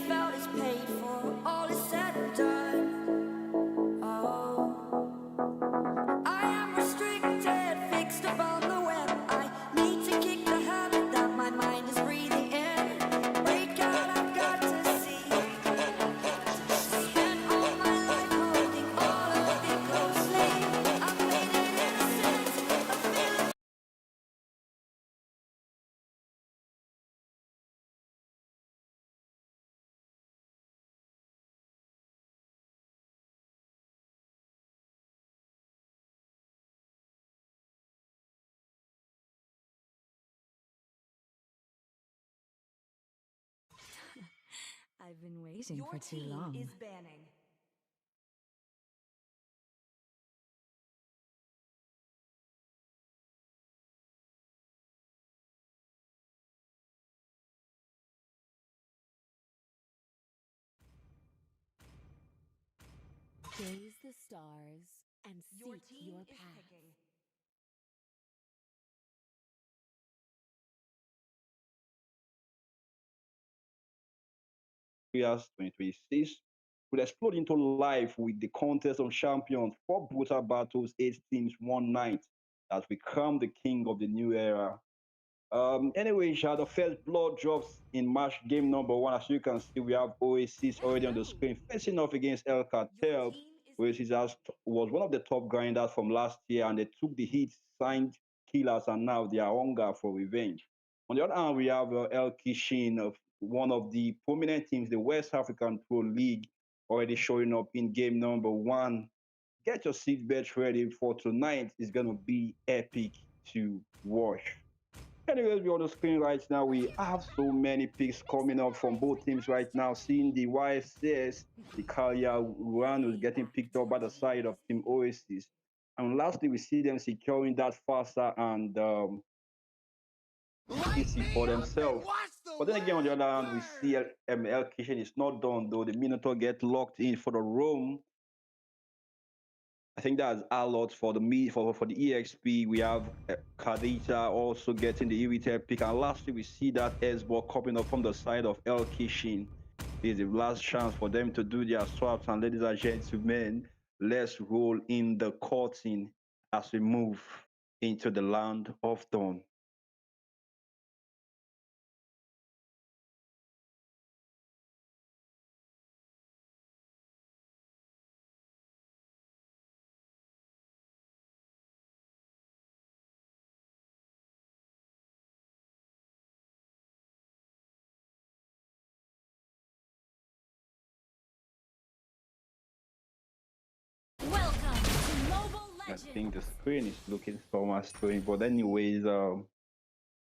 felt is paid for, all is said and done. Oh, I am restricted, fixed upon the web. I need to kick the habit that my mind is breathing in. Break out, I've got to see. Spent all my life holding all of it closely. I've made it innocent, a feeling. I've been waiting Your for too team long. is banning. Gaze the stars and Your seek team your is path. picking. Years 2026 will explode into life with the contest of champions, four brutal battles, eight teams, one night, as we crown the king of the new era. Anyway, Sha, the first blood drops in match game number one. As you can see, we have Oasis Let's already on the go. screen, facing off against El Your Cartel. team is Oasis was one of the top grinders from last year, and they took the heat, signed killers, and now they are hunger for revenge. On the other hand, we have El Kishin, one of the prominent teams, the West African Pro League, already showing up in game number one. Get your seatbelts ready for tonight. It's going to be epic to watch. Anyways, we're on the screen right now. We have so many picks coming up from both teams right now. Seeing the YSCS, the Kalia run was getting picked up by the side of Team Oasis. And lastly, we see them securing that faster and Light easy me for up and themselves. watch the But then again, on the world other hand, we see burn. El Kitchen is not done though. The Minotaur get locked in for the roam. I think that's a lot for the for the EXP. We have Khadija also getting the irritated pick, and lastly we see that S ball coming up from the side of El Kishin. This is the last chance for them to do their swaps. And ladies and gentlemen, let's roll in the curtain as we move into the land of dawn. Welcome to Mobile I Legends! think the screen is looking somewhat strange, but anyways,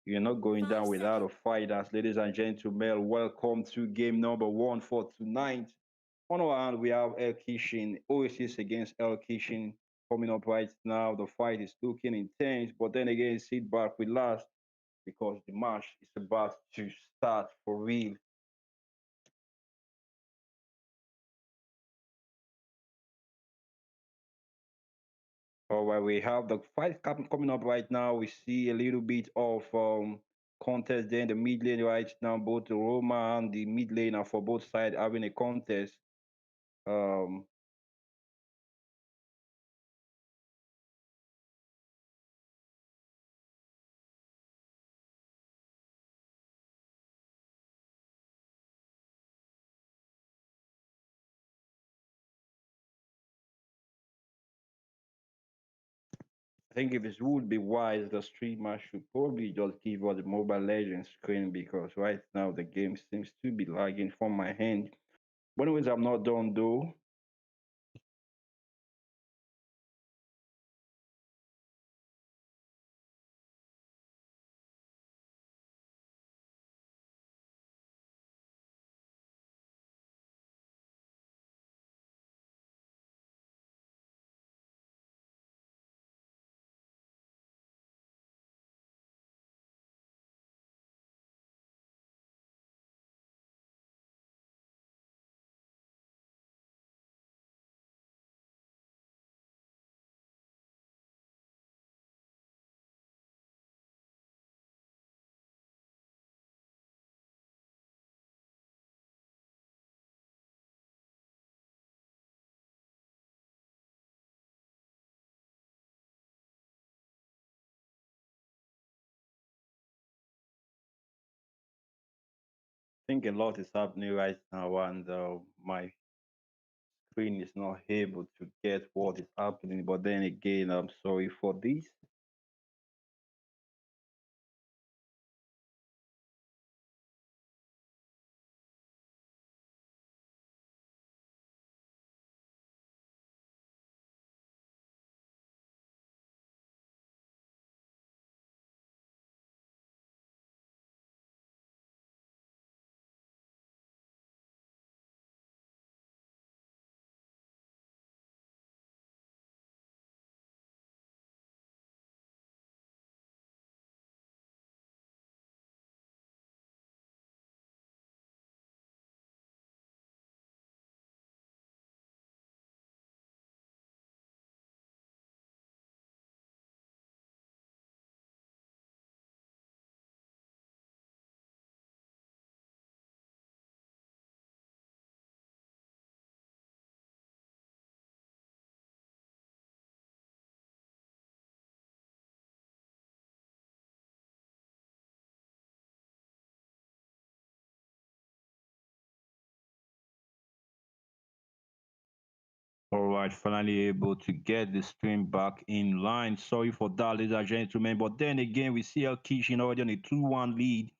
you're not going down 5 seconds. without a fight. As ladies and gentlemen, welcome to game number one for tonight. On our hand, we have El Kishin, Oasis against El Kishin coming up right now. The fight is looking intense, but then again, sit back, relax, because the match is about to start for real. All right, we have the fight coming up right now. We see a little bit of contest there in the mid lane right now. Both the Roma and the mid lane are for both sides having a contest. Um, I think if it would be wise, the streamer should probably just give us the Mobile Legends screen because right now the game seems to be lagging from my hand. But anyways, I'm not done though. think a lot is happening right now, and my screen is not able to get what is happening. But then again, I'm sorry for this. All right, finally able to get the stream back in line. Sorry for that, ladies and gentlemen. But then again, we see El Kishin already on a 2-1 lead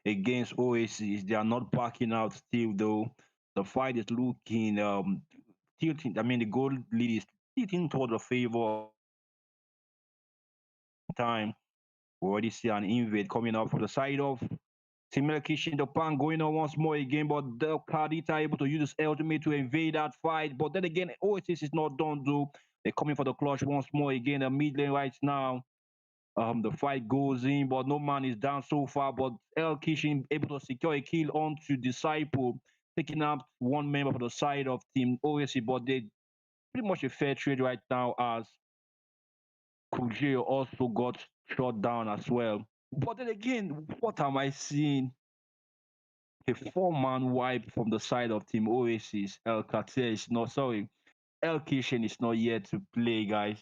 against Oasis. They are not backing out still, though. The fight is looking tilting. I mean, the goal lead is tilting toward the favor of time. We already see an invade coming up from the side of Team Kishin. The pan going on once more again, but the Cardita able to use his ultimate to invade that fight. But then again, Oasis is not done, though. They're coming for the clutch once more again. The mid lane right now. The fight goes in, but no man is down so far. But El Kishin able to secure a kill onto Disciple, taking out one member from the side of Team OSC. But they pretty much a fair trade right now as Kujiro also got shot down as well. But then again, what am I seeing? A four-man wipe from the side of Team Oasis. El Cartel is not sorry. El Kishin is not yet to play, guys.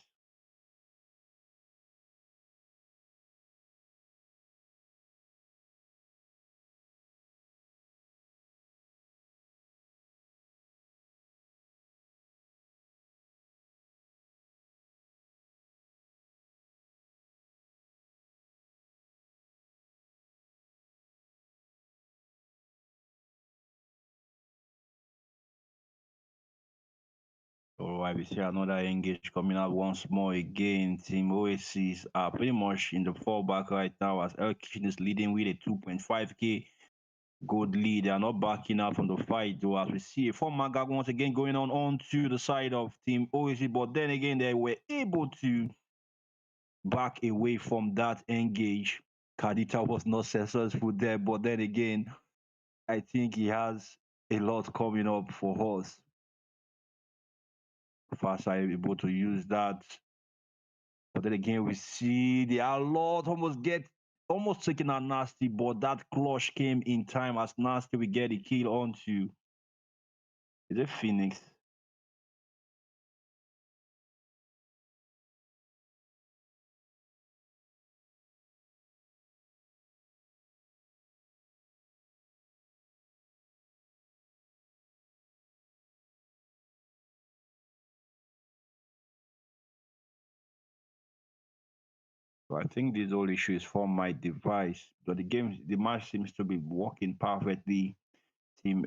All right, we see another engage coming out once more again. Team Oasis are pretty much in the fallback right now as El Kishin is leading with a 2.5k gold lead. They are not backing out from the fight, though, as we see a four-man gag once again going on onto the side of Team Oasis. But then again, they were able to back away from that engage. Kadita was not successful there, but then again, I think he has a lot coming up for us. Fast are able to use that. But then again, we see the Outlaws almost taking out Nasty, but that clutch came in time as Nasty will get a kill onto. Is it Phoenix? So I think this whole issue is from my device. But the match seems to be working perfectly. Team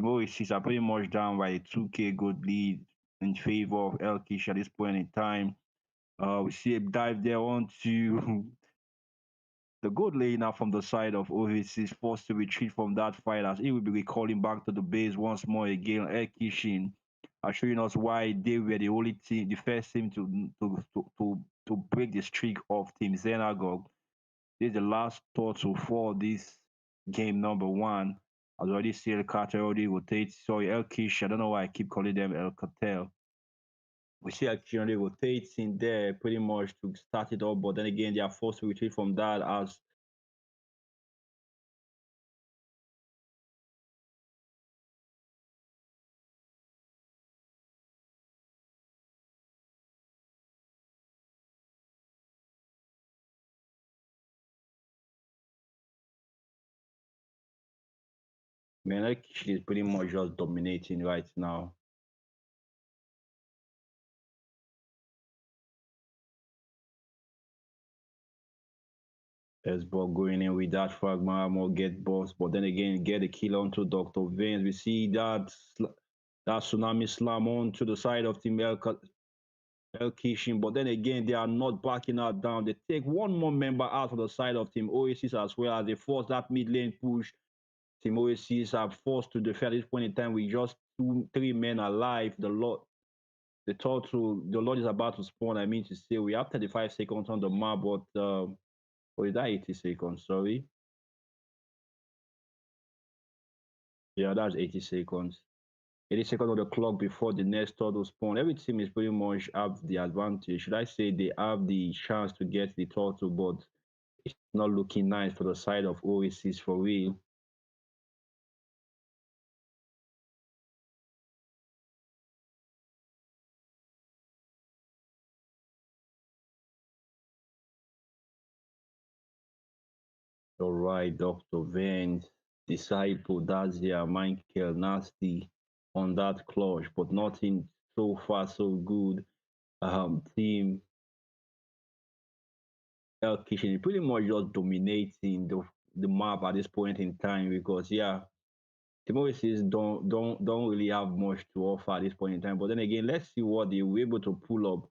Oasis are pretty much down by a 2k good lead in favor of El Kish at this point in time. We see a dive there onto the good lane now from the side of Oasis, forced to retreat from that fight as he will be recalling back to the base once more again. El Kishin are showing us why they were the only team, the first team to break the streak of Team Xenagog. This is the last thought so far this game number one. As already see El Cartel already rotates. Sorry, El Kish. I don't know why I keep calling them El Cartel. We see actually rotating there pretty much to start it up, but then again they are forced to retreat from that as Man, like she's pretty much just dominating right now. Esbon going in with that fragma more get boss, but then again get a kill onto Dr. Vance. We see that tsunami slam on to the side of Team El Kishin, but then again they are not backing out down. They take one more member out of the side of Team Oasis as well as they force that mid lane push. Team Oasis are forced to defend at this point in time with just three men alive. The Lord is about to spawn. I mean to say we have 35 seconds on the map, but or is that 80 seconds? Sorry. Yeah, that's 80 seconds. 80 seconds on the clock before the next turtle spawn. Every team is pretty much have the advantage. Should I say they have the chance to get the turtle, but it's not looking nice for the side of Oasis for real. All right, Dr. Vance, Disciple, Dazia, Michael, Nasty on that clutch, but nothing so far so good. Team El Kitchen is pretty much just dominating the map at this point in time because yeah, Timosis don't really have much to offer at this point in time. But then again, let's see what they were able to pull up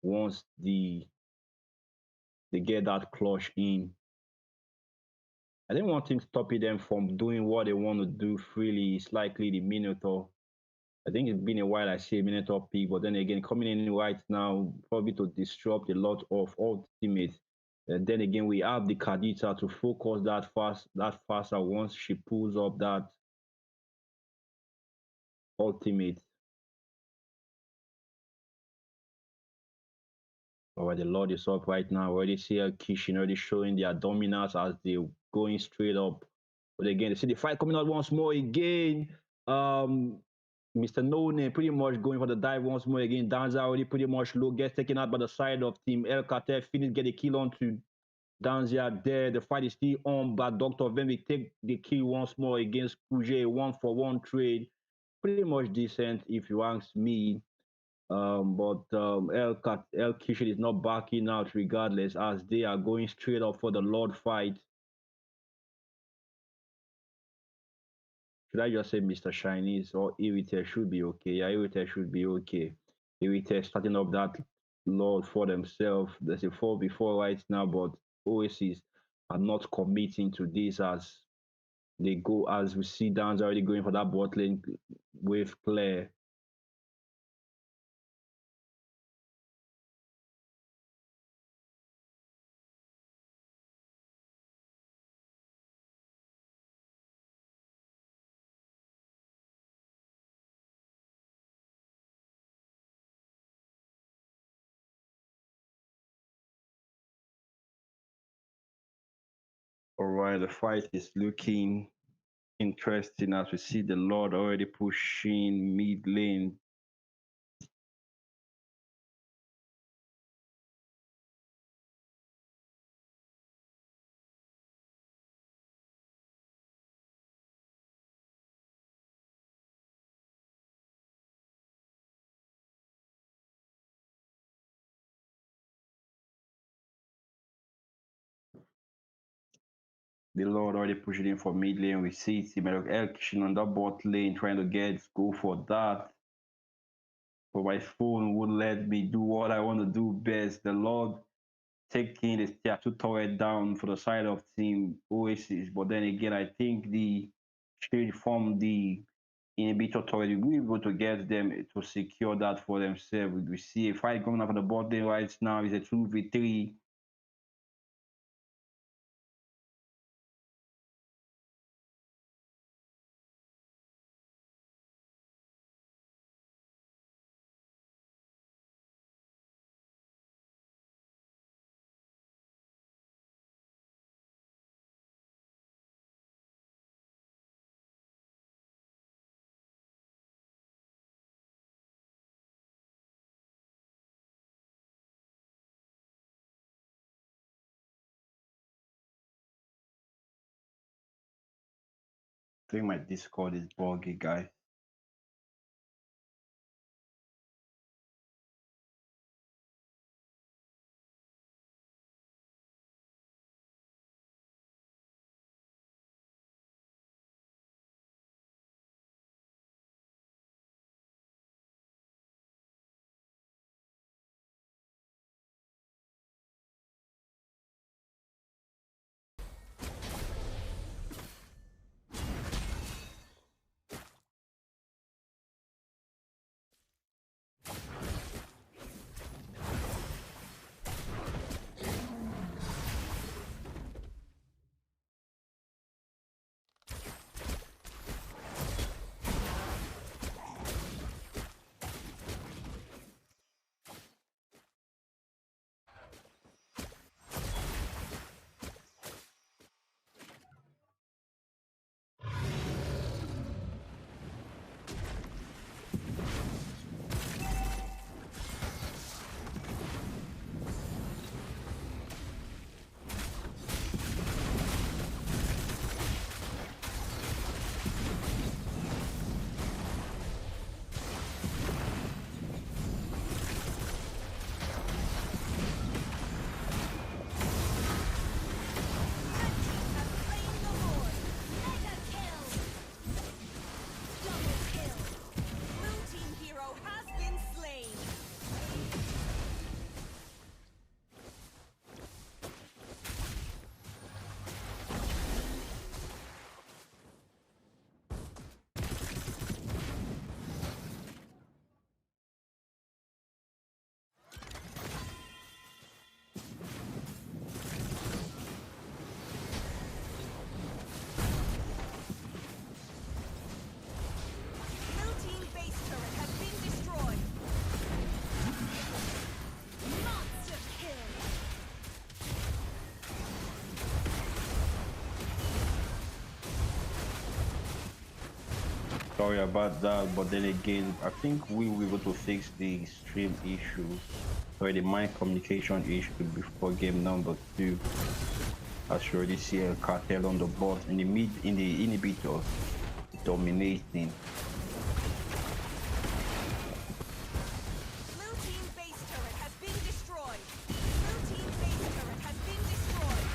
once they get that clutch in. I think one thing stopping them from doing what they want to do freely is likely the Minotaur. I think it's been a while I see a Minotaur pick, but then again, coming in right now, probably to disrupt a lot of ultimates. And then again, we have the Kadita to focus that faster once she pulls up that ultimate. All right, the Lord is up right now. Already see Kishin already showing their dominance as they going straight up. But again, they see the fight coming out once more again. Um, Mr. No Name pretty much going for the dive once more again. Danza already pretty much low, gets taken out by the side of Team El Cartel. Finish get a kill on to Danza there. The fight is still on, but Dr. Then we take the kill once more against Kuje. 1-for-1 trade. Pretty much decent if you ask me. But El Kishin is not backing out regardless as they are going straight up for the Lord fight. Should I just say Mr. Chinese or Irite should be okay? Yeah, Irite should be okay. Irite starting up that Lord for themselves. There's a 4 before right now, but Oasis are not committing to this as they go as we see Dan's already going for that bot lane with Claire. All right, the fight is looking interesting as we see the Lord already pushing mid lane. The Lord already pushing in for mid lane. We see Team El Kishin on that bot lane trying to go for that. But my phone would let me do what I want to do best. The Lord taking the tier 2 turret down for the side of Team Oasis. But then again, I think the shield from the inhibitor turret will be able to get them to secure that for themselves. We see a fight going on for the bot lane right now. It's a 2v3. think my Discord is buggy, guys. Blue team base turret has been destroyed. Monster kill. Sorry about that, but then again, I think we were able to fix the stream issue, or the mind communication issue before game number two. As you already see a cartel on the board in the mid in the inhibitor dominating. Blue team base turret has been destroyed. Blue team base turret has been destroyed.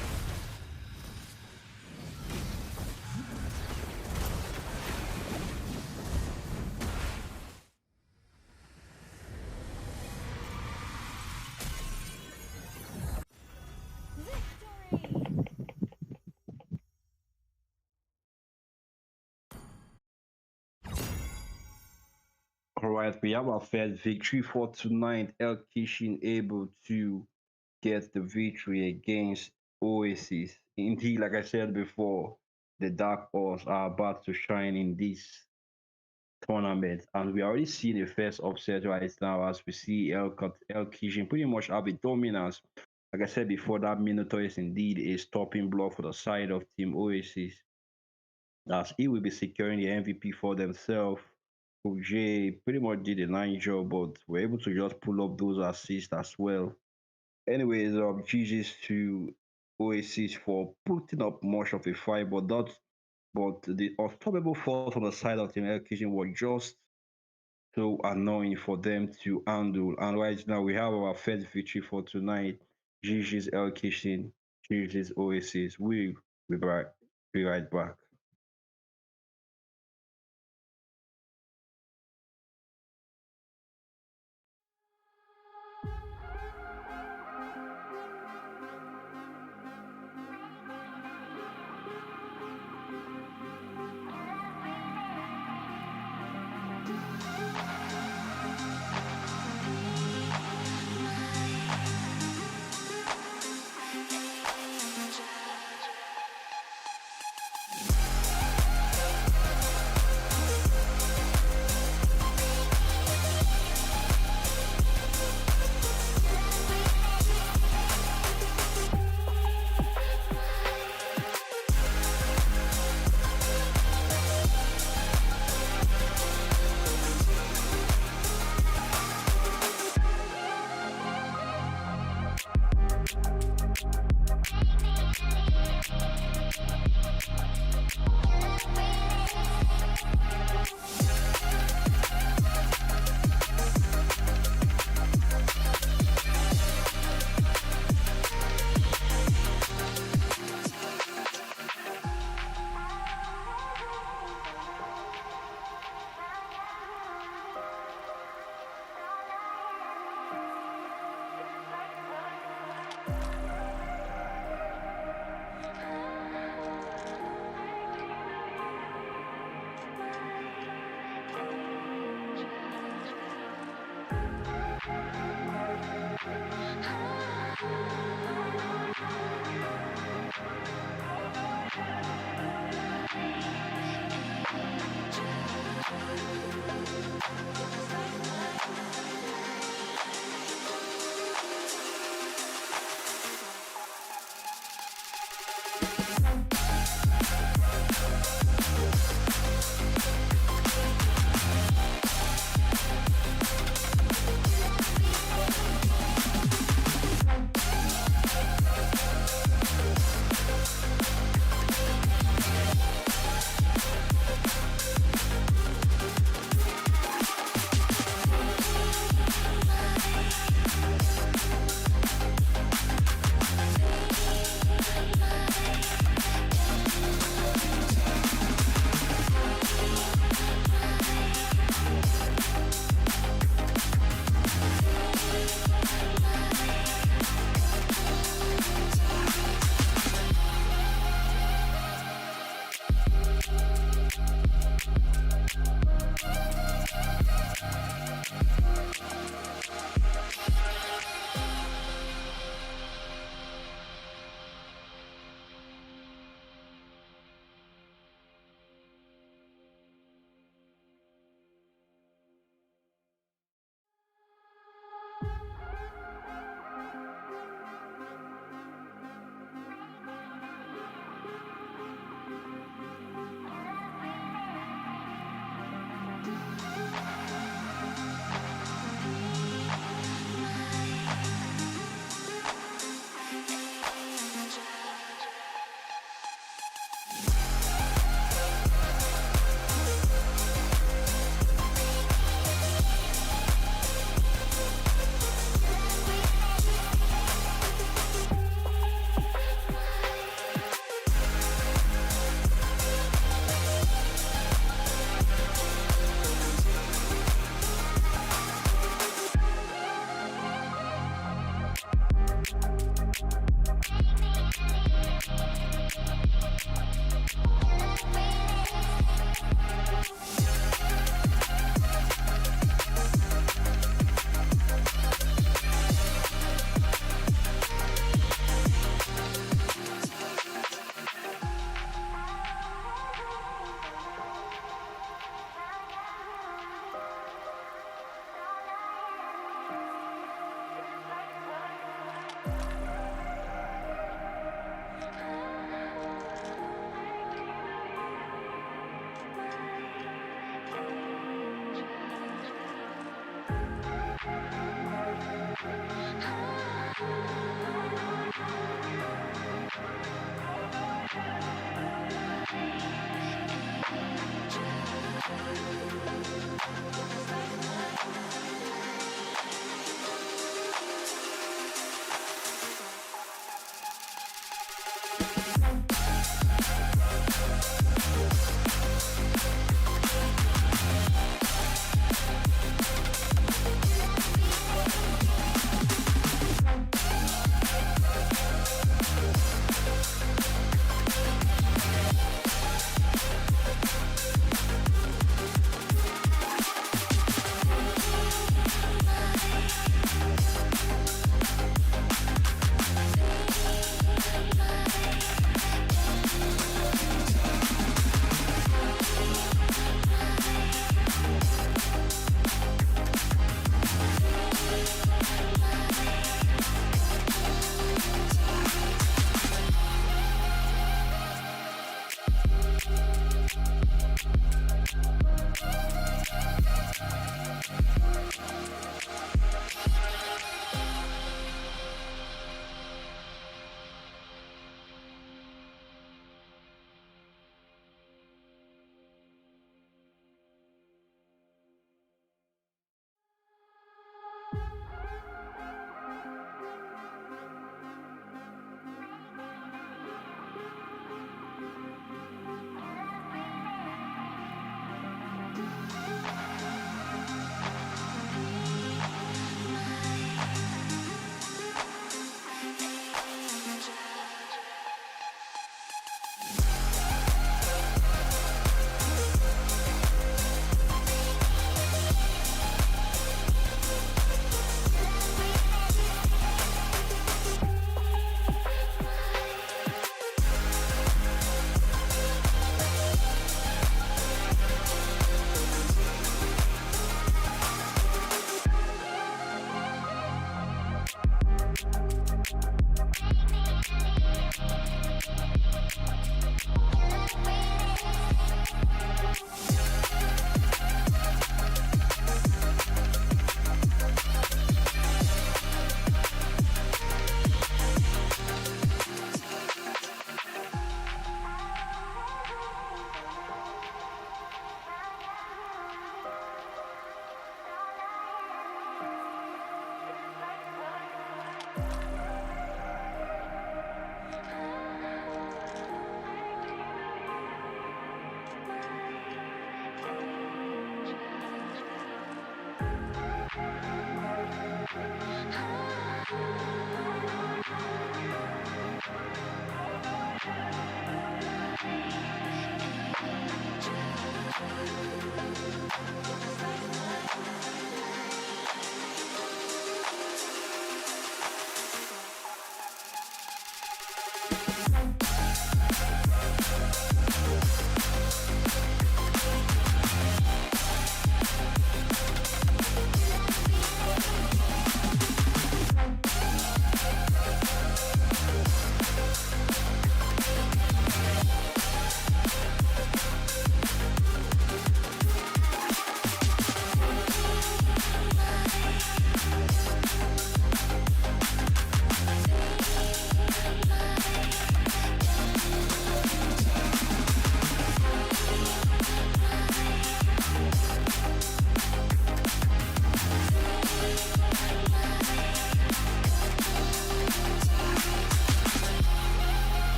Victory! All right, we have our first victory for tonight. El Kishin able to get the victory against Oasis. Indeed, like I said before, the Dark Horse are about to shine in this tournament, and we already see the first upset right now as we see El Kishin pretty much have a dominance. Like I said before, that Minotaur is indeed a stopping block for the side of Team Oasis, as he will be securing the MVP for themselves. J pretty much did a nice job, but we're able to just pull up those assists as well. Anyways, GG's to Oasis for putting up much of a fight, but the unstoppable force on the side of Team Kitchen was just so annoying for them to handle. And right now we have our first victory for tonight. GG's El Kitchen, GG's Oasis. Be right back.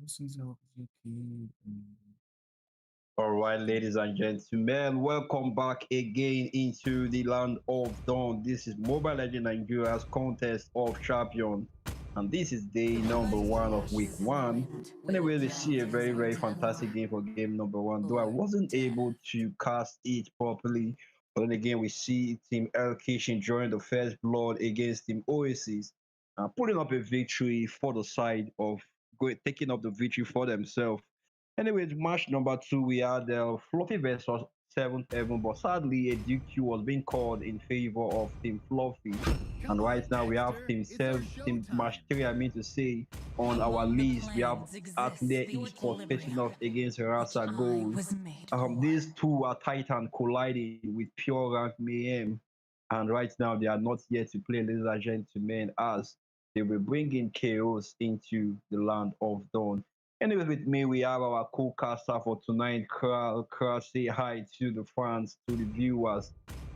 Since I was a kid. All right, ladies and gentlemen, welcome back again into the land of dawn. This is Mobile Legend Nigeria's contest of champions, and this is day number one of week one. Anyway, we see a very, very fantastic game for game number one, though I wasn't able to cast it properly. But then again, we see Team El Kishin join the first blood against Team Oasis, putting up a victory for the side of taking up the victory for themselves. Anyways, match number two, we had Fluffy versus Seventh Heaven, but sadly, a DQ was being called in favor of Team Fluffy. And right now, we have Team Match 3, I mean to say, on our list. We have Athlete Esports facing off against Rasa Gold. These two are Titan colliding with Pure Rank Mayhem. And right now, they are not yet to play, ladies and gentlemen, as they will bring in chaos into the land of dawn. Anyways, with me, we have our co-caster for tonight, Kral. Kral, say hi to the fans, to the viewers,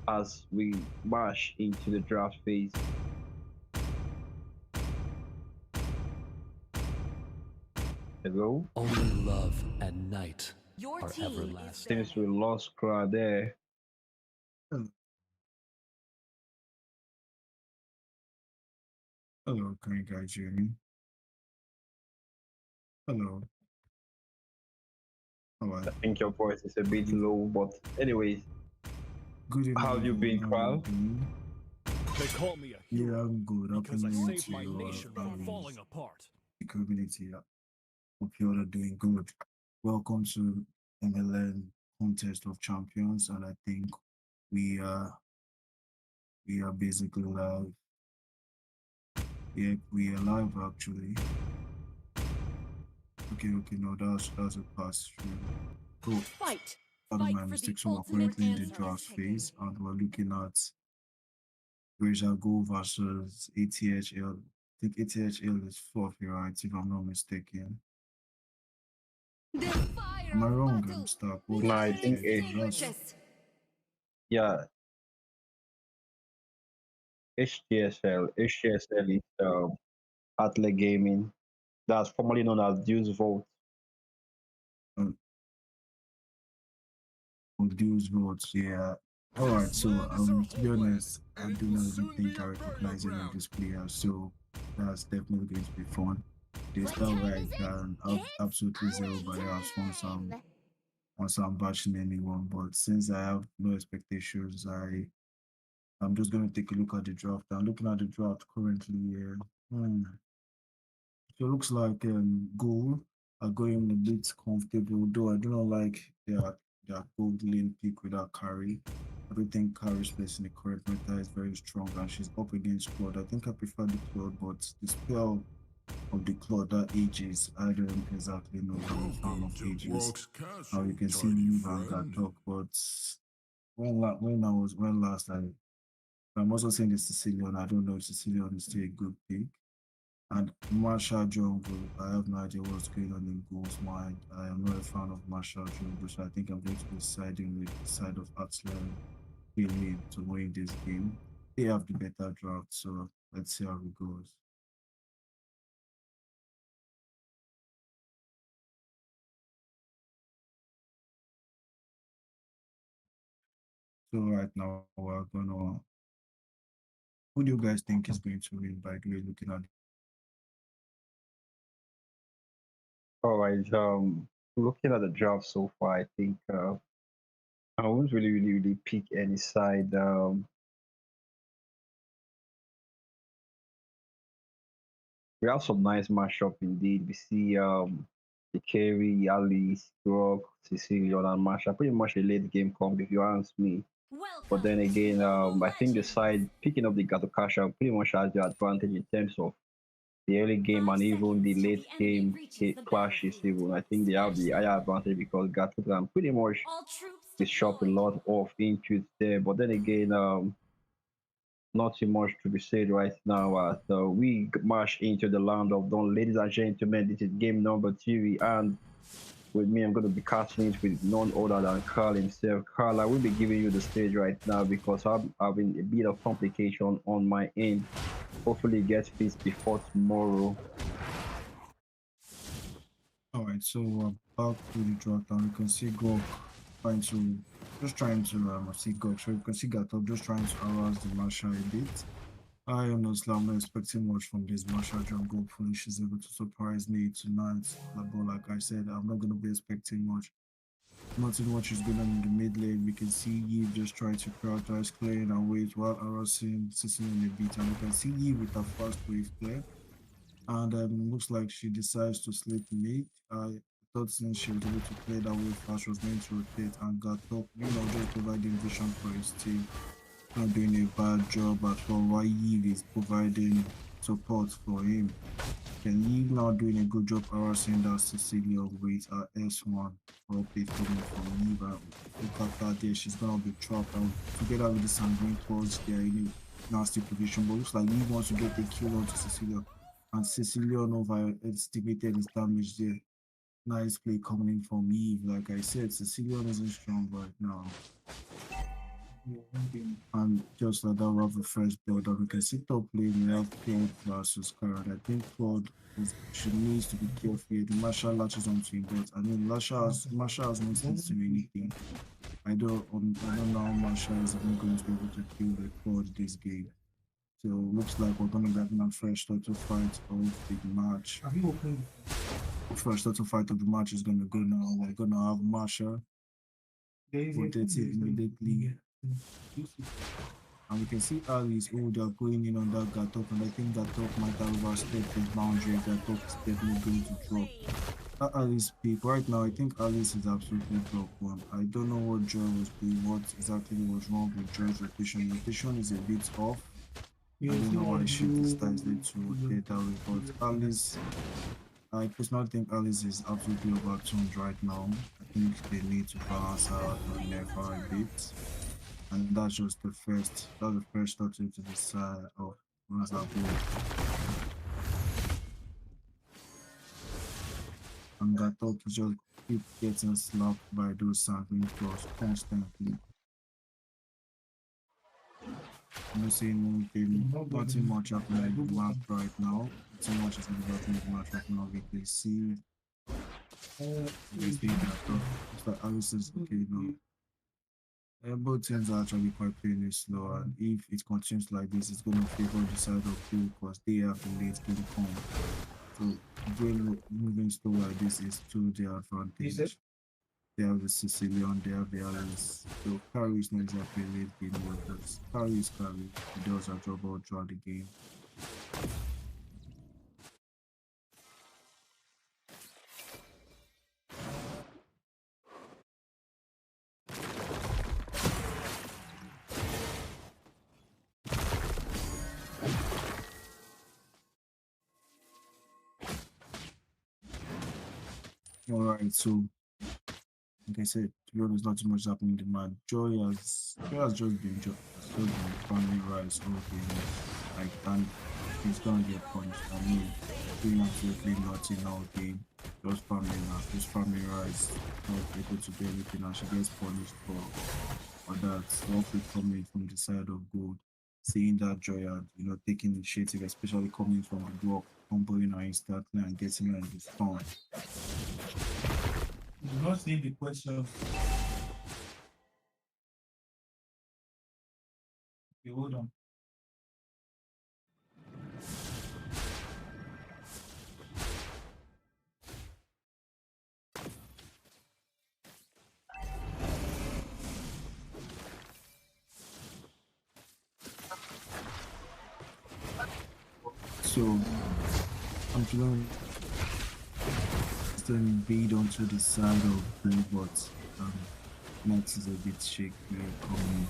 as we march into the draft phase. Hello? Only love and night Your are team is everlasting. Since we lost Kral there. Hello, can you guys hear me? Hello. All right. I think your voice is a bit low, but anyways, Good evening. how have you been, everyone. How are you Kral? doing? They call me a Yeah, hero I'm good. because I Happy New Year saved to my you, nation from falling apart. the community. Hope you're all doing good. Welcome to MLN Contest of Champions, and I think we are basically live. Yeah, we are live actually. Okay, no, that's a pass through. So, fight. out of Fight my for the mistakes, so we're ultimate currently in the answer. draft phase, and we're looking at Go versus ATHL. I think ATHL is Fluffy, right? If I'm not mistaken. The fire Am I of wrong? battle I'm stuck. What No, is I it? think Okay, it, so that's extinguishes. yeah, HTSL is Atlet Gaming. That's formerly known as Deuce Vote. uh, those votes. Yeah. All right. So to be honest, I do not even think I recognize any of these players. So that's definitely going to be fun. They start right. I have absolutely zero bias once I'm bashing anyone. But since I have no expectations, I'm just going to take a look at the draft. I'm looking at the draft currently. Yeah. So it looks like goal are going a bit comfortable, though I do not like their gold lane pick without carry. I don't think carry's place in the current meta is very strong, and she's up against Claude. I think I prefer the Claude, but the spell of the Claude that ages, I don't exactly know if I'm a fan of ages. Now you can see me Vanguard talk, but when last I'm also saying the Sicilian. I don't know if Sicilian is still a good pick. And Marshall Jungle, I have no idea what's going on in Gold's mind. I am not a fan of Marshall Jungle, so I think I'm going to be siding with the side of Atlan Billy to win this game. They have the better draft, so let's see how it goes. So right now we're gonna who do you guys think is going to win by the way looking at All right. Looking at the draft so far, I think I won't really pick any side. We have some nice matchup indeed. We see the Kerry, Alice, Grog, Sicilian, and Masha. Pretty much a late game comp if you ask me. But then Welcome to again, Mobile I think the Legends. side picking up the Gatokasha pretty much has the advantage in terms of the early game 5 and even the seconds till late the enemy game reaches the clashes. battlefield. Even I think they have Smash the them. higher advantage because Gato can pretty much All troops disrupt a deployed. lot of inputs there. But then again, not too much to be said right now. So we march into the land of dawn, ladies and gentlemen. This is game number two, and with me, I'm going to be casting it with none other than Carl himself. Carl, I will be giving you the stage right now because I'm having a bit of complication on my end. Hopefully, it gets fixed before tomorrow. right, so back to the draw down. You can see Gok trying to trying to see Gok. So you can see Gatop just trying to harass the Marshal a bit. I honestly am not expecting much from this Marshal John. Hopefully she's able to surprise me tonight. But like I said, I'm not gonna be expecting much. Nothing much is going on in the mid lane. We can see Eve just trying to prioritize clearing and wait while harassing Sicily in a bit. And we can see Eve with a fast wave clear. And looks like she decides to sleep late. I thought since she was able to play that way fast, she was going to rotate and got up, just providing vision for his team. Not doing a bad job at all. While Eve is providing support for him. And Eve now doing a good job harassing that Cecilia with her S1 update coming from Eve. Look at that there, she's gonna be trapped out together with the Sanguine Claws. They're in a nasty position, but looks like Eve wants to get a kill onto Cecilia. And Cecilia over estimated his damage there. Nice play coming in from Eve. Like I said, Cecilia isn't strong right now. And just like that, we have the first build up. We can see top lane, we have Claude versus Karen. I think Claude she needs to be careful here. The Marshal latches onto him, but I mean, Marshal has not seen to anything. I don't know how Marshal is even going to be able to kill the Claude this game. So looks like we're gonna get a fresh total fight of the match. First total fight of the match is gonna go now. We're gonna have Marshal rotate it immediately. And we can see Alice, oh, they're going in on that Gatop, and I think Gatop might have overstepped his boundary. Gatop is definitely going to drop. That Alice pick, right now, I think Alice is absolutely top one. I don't know what Joy was doing, what exactly was wrong with Joy's rotation. Rotation is a bit off. I don't know why she decided to rotate that way, but Alice, I personally think Alice is absolutely overtuned right now. I think they need to balance her on never a bit. And that's just the first step to the side of Razabul. And that thought to just keep getting slapped by those Sanguine Claws constantly. I'm not saying anything, nothing much happening in the map right now. Nothing much is happening in the match right now. We can see this thing that it's like Alice is okay now. Both teams are actually quite playing it slow, and if it continues like this, it's going to favor the side of Blue because they have the late game come. So, moving slow like this is to their advantage. They have the Sicilian, they have the Alice. So, Carry is not exactly late game workers. Carry is Carry. He does a job all throughout the game. Alright, so like I said, to be honest, not too much happening in the match. Joy has just been farming rice all game. Like, and he's gonna get punished. I mean, doing absolutely nothing all game. Just farming rice, not able to do anything, and she gets punished for that. So hopefully coming from the side of gold, seeing that Joy and taking initiative, especially coming from the block, comboing her instantly and getting her in the stun. You're not seeing the question. Okay, hold on. So I'm feeling still beat onto the side of blue, but Max is a bit shaky coming.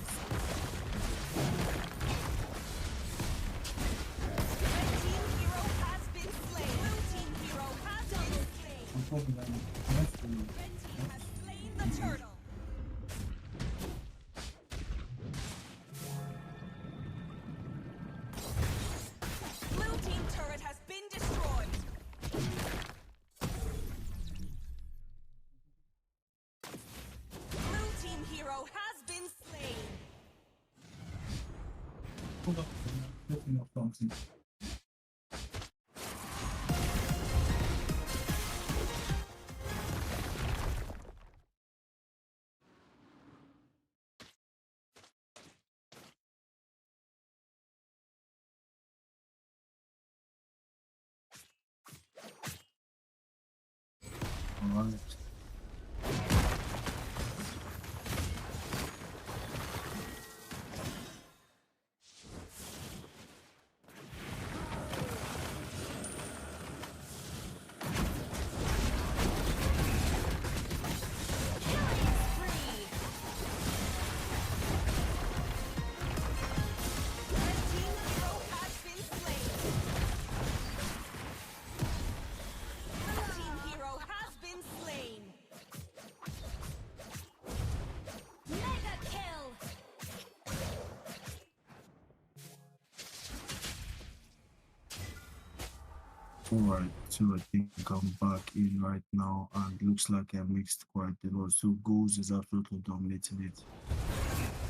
Alright, so I think I'm back in right now, and looks like I mixed quite a lot. So goals is absolutely dominating it.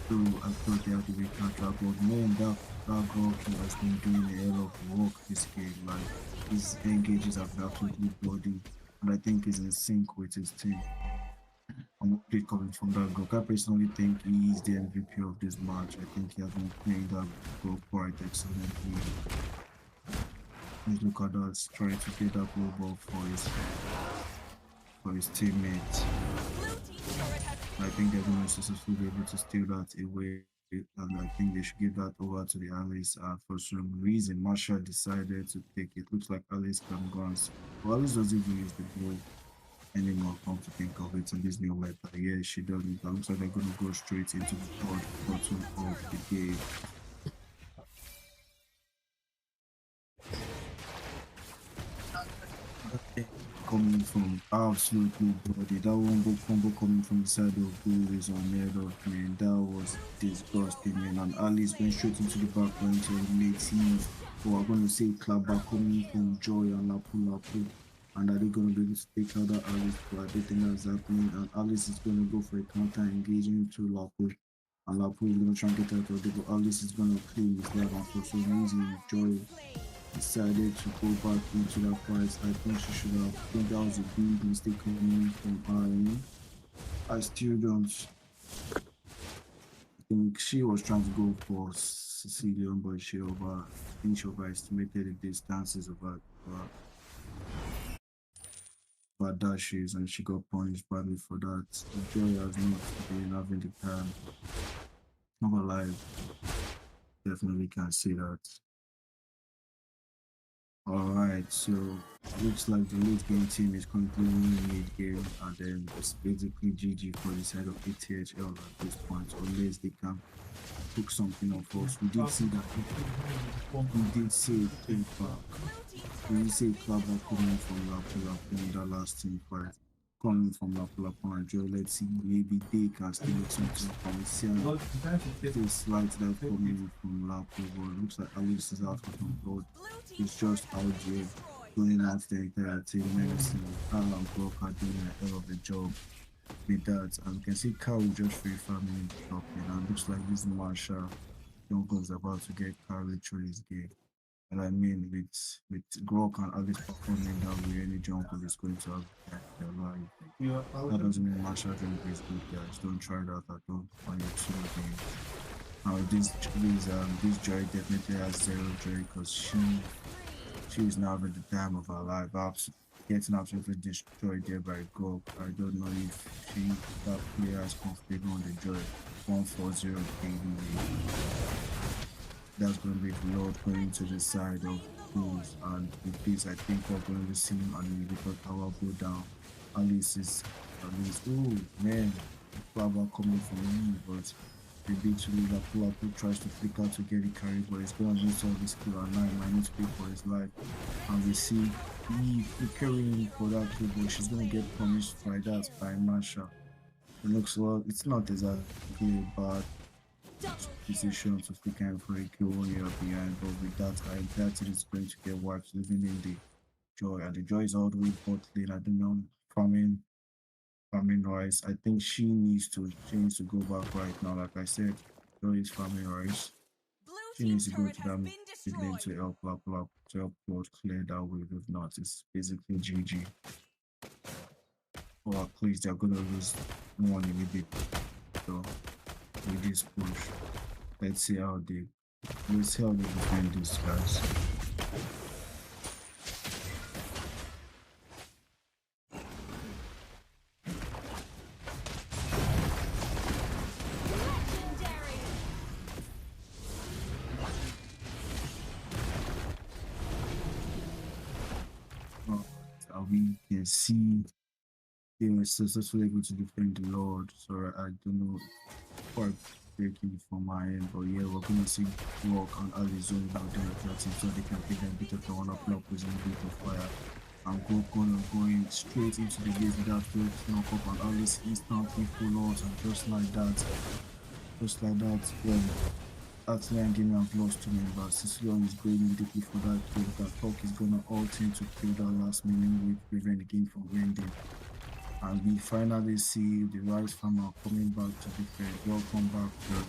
So I thought they had to be counter, but man, that goalkeeper has been doing a hell of work this game. Like his engages have been absolutely bloody, and I think he's in sync with his team. I'm really coming from that goal. I personally think he is the MVP of this match. I think he has been playing that goal quite excellently. Just look at that, trying to get that blue ball for his teammates. I think they're going to successfully be able to steal that away, and I think they should give that over to the Alice. For some reason, Marshall decided to take it. Looks like Alice can go and well, Alice doesn't even use the ball anymore. Come to think of it, in this new meta, yeah, she doesn't. It looks like they're going to go straight into the third bottom of the game. Coming from absolutely bloody. That one ball combo coming from the side of goal is unheard of, man. That was disgusting, man. And Alice went straight into the back line to eliminate him. But we're going to say Klaba coming from Joy and Lapu Lapu. And are they going to be able to take out that Alice? But I don't think that's happening. And Alice is going to go for a counter engaging to Lapu. And Lapu is going to try and get out of it. But Alice is going to claim his life. And for some reason, Joy decided to go back into that fight. I think she should have. I think that was a big mistake coming from her. I still don't. I think she was trying to go for Sicilian, but I think she overestimated the distances of her dashes, and she got punished badly for that. Joy has not been having the time. Not alive. Definitely can't say that. Alright, so looks like the late game team is currently winning mid game, and then it's basically GG for the side of ATHL at this point, unless they can cook something off us. We did see that. We did see a came back. We did see a club coming from Lapu in that last team fight. Coming from Lapu and Joe, let's see, maybe they can still make something from Sian. This light that coming from Lapu, but it looks like Alice is out of control. It's just out there going after the entire team. Medicine, Alan Broker doing a hell of a job with that. And you can see Carl just free farming dropping. And it looks like this Marshall Jungle is about to get carried through his game. And I mean, with Grok and Alice performing that way, any jungle is going to have their life. That doesn't mean Marshall Jungle is good, guys. Don't try that at all on your solo game. Now this Joy definitely has zero joy because she is now having the time of her life. Getting absolutely destroyed there by Grok. I don't know if that player is comfortable on the Joy 140 KD. That's going to be the load going to the side of Bulls, and with this I think we're going to see an elevator tower go down. Alice, oh man, Flava coming from me, but the big to Lapu tries to flick out to get it carried, but it's going to miss all this kill and 9 minutes pay for his life. And we see he carrying for that kill, but she's going to get punished by that by Masha. It looks well, it's not exactly bad decision to flick out for a kill when you're behind, but with that, that is going to get wiped, leaving in the Joy, and the Joy is all the way bot lane. I don't know, farming rice. I think she needs to go back right now. Like I said, Joy is farming rice. She needs to go to that mid lane to help to help Lord clear that way. If not, it's basically GG. Or at least they're gonna lose one immediately. So with this push, let's see how they defend these guys. We can see they were successfully able to defend the Lord. So I don't know, quite breaking from my end, but yeah, we're gonna see Rock and Arizona out there attacking so they can take them bit of the one up with a bit of fire. And going straight into the gate without first knock up, and Alice instantly full out, and just like that, yeah, Atlanta and Guinea have lost to members. Sicilian is going in deeply for that kill. That talk is gonna all team to kill that last minute with prevent the game from ending. And we finally see the rice farmer coming back to defend. Welcome back, bro.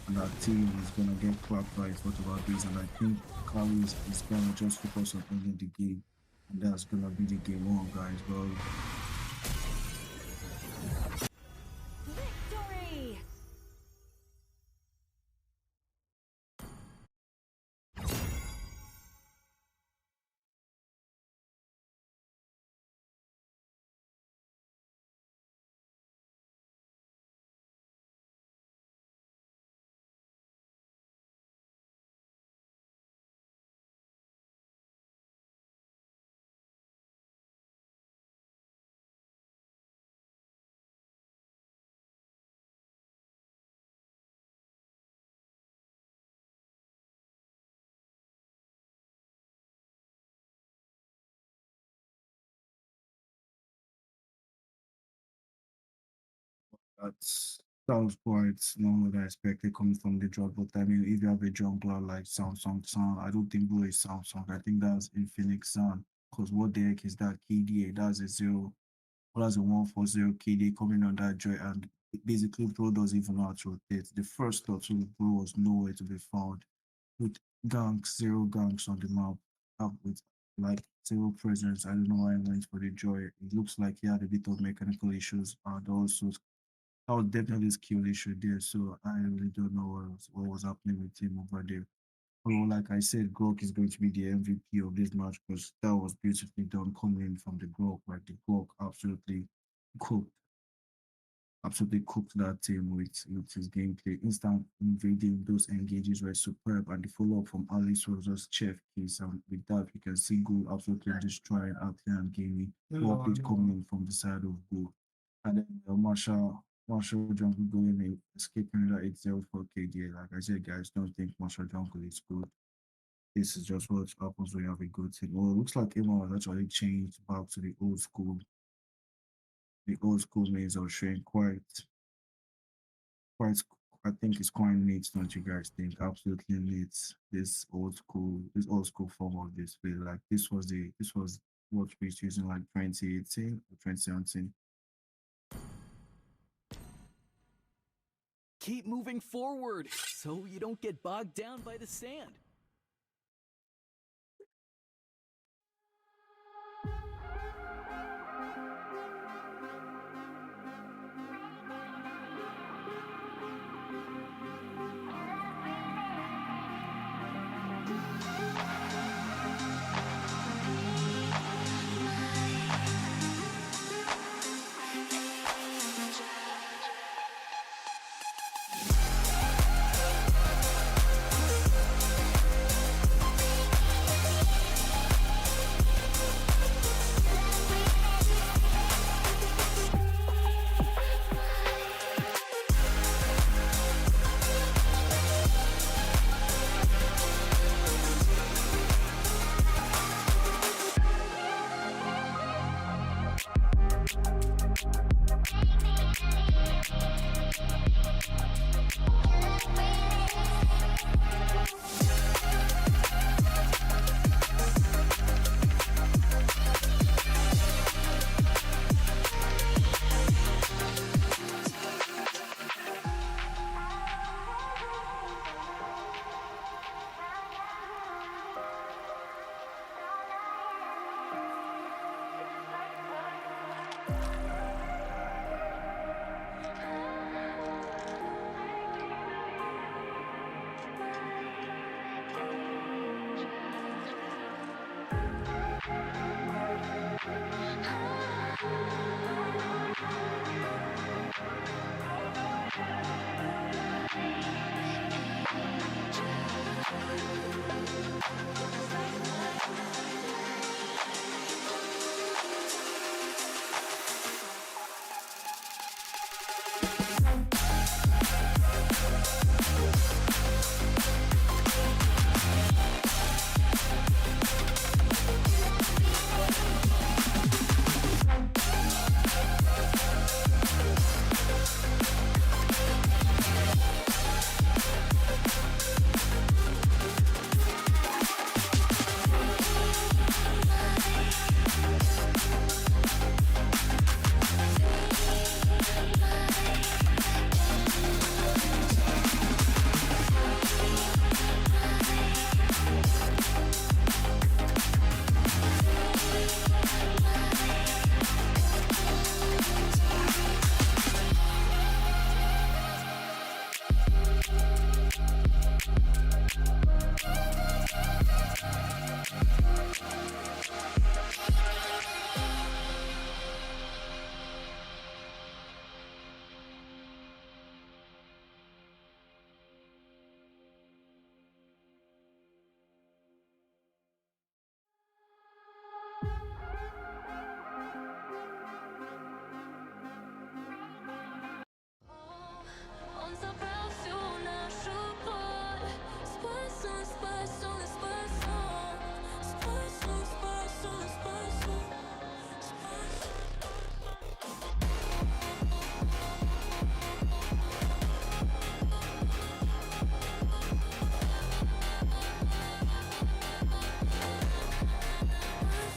And our team is gonna get clapped by what about this? And I think Kali is gonna just focus on ending the game. And that's gonna be the game on, guys. Well, Victory! that sounds quite not what I expected coming from the drop. But I mean, if you have a jungler like Samsung Sound, I don't think Blue is Samsung. I think that's Infinix Sound. Because what the heck is that KDA? That's a zero. Well, that's a 140 KDA coming on that joy. And basically, Bro doesn't even know how to rotate. The first thought to Bro was nowhere to be found. With ganks, zero ganks on the map, up with like zero presence. I don't know why I went for the joy. It looks like he had a bit of mechanical issues and also that was definitely skill issue there. So I really don't know what was happening with him over there. Well, like I said, Grok is going to be the MVP of this match because that was beautifully done coming in from the Grok. Like the Grok cooked, absolutely cooked that team with his gameplay. Instant invading those engages were superb, and the follow up from Alice was just chef kiss. And with that, you can see Go absolutely destroying Athlete and Gaming. What did coming in from the side of Go. And then Marshall Jungle going in, escaping that 8-0 for KDA. Like I said, guys, don't think Marshall Jungle is good. This is just what happens when you have a good team. Well, it looks like Emma has actually changed back to the old school. The old school means are showing quite I think it's quite neat, don't you guys think? Absolutely neat. This old school form of display. Like this was what we used using like 2018 or 2017. Keep moving forward so you don't get bogged down by the sand.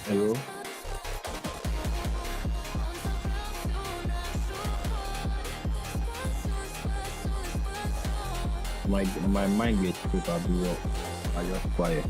Hello? My mind gets quick, I'll be up. I just quiet.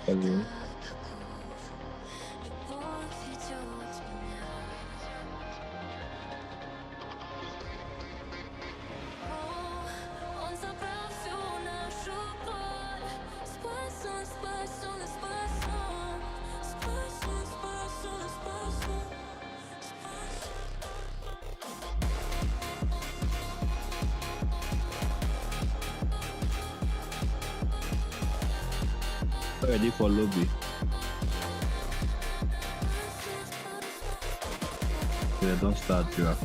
Hello? Ready for lobby. Yeah, don't start draft.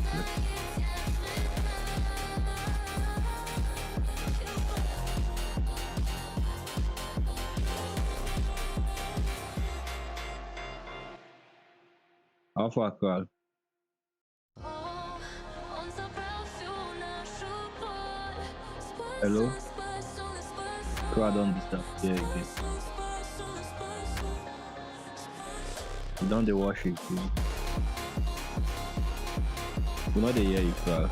Alpha call. Hello? Crowd don't disappear again. You don't they worship you. You know they hear you crowd.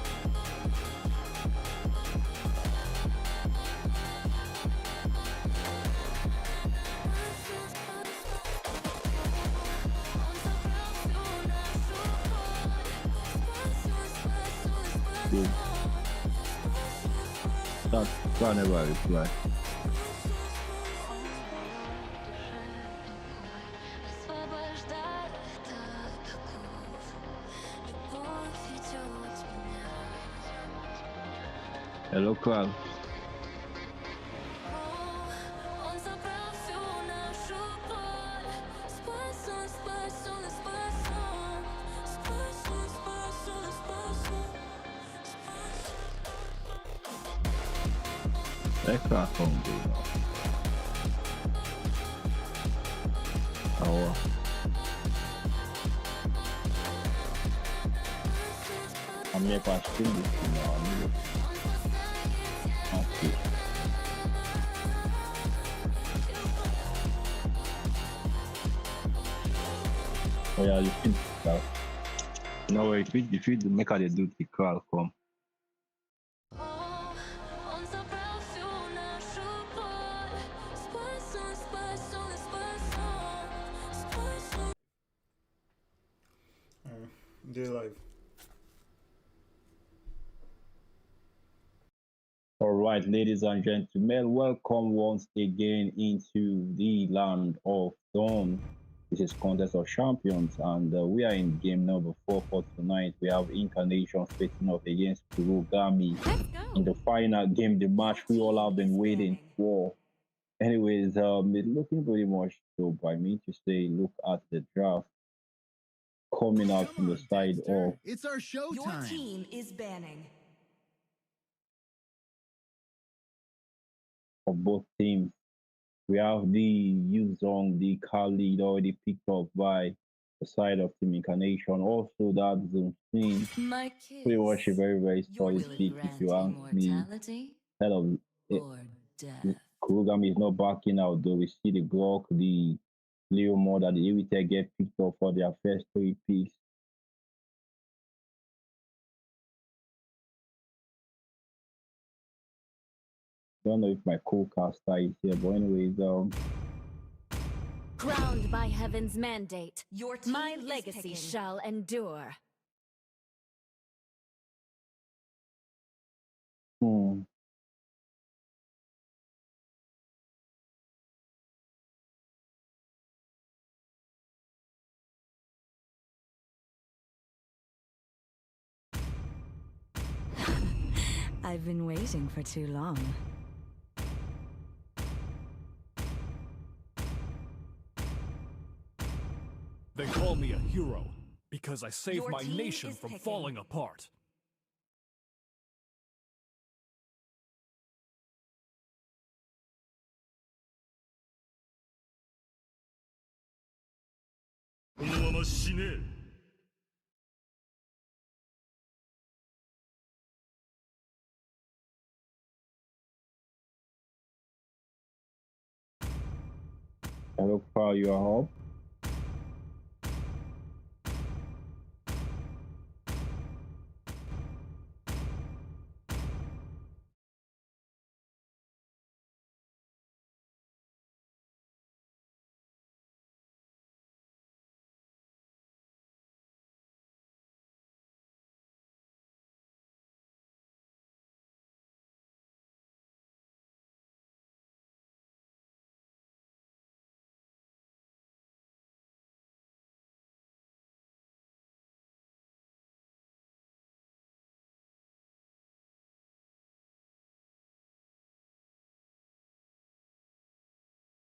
Good. That crowd never reply. Hello crowd. That crowd phone do now. Oh, I'm here for stream this thing now. Okay. Oh yeah, you feed that. You know what? If you make her they do the crowd come. Day live. All right, ladies and gentlemen, welcome once again into the land of Dawn. This is Contest of Champions, and we are in game number 4 for tonight. We have Incarnation facing off against Kurogami in the final game, the match we all have been waiting for. Anyways, it's looking pretty much so by me to say, look at the draft coming out from the side of It's our show Your time. team is banning. of both teams. We have the Yuzong, the Khalid already picked up by the side of Team Incarnation. Also, that Zoom scene My pretty much a kiss. very, very Will solid it pick if grant you ask me. immortality Kind of or death? Kurugami is not backing out though. We see the Glock, the Leo mod, and the Irite get picked up for their first three picks. Don't know if my co-caster is here, but anyways, Crowned by heaven's mandate, Your team my is legacy picking. shall endure. hmm, I've been waiting for too long. They call me a hero because I saved Your my team nation is from picking. falling apart. I look for your up.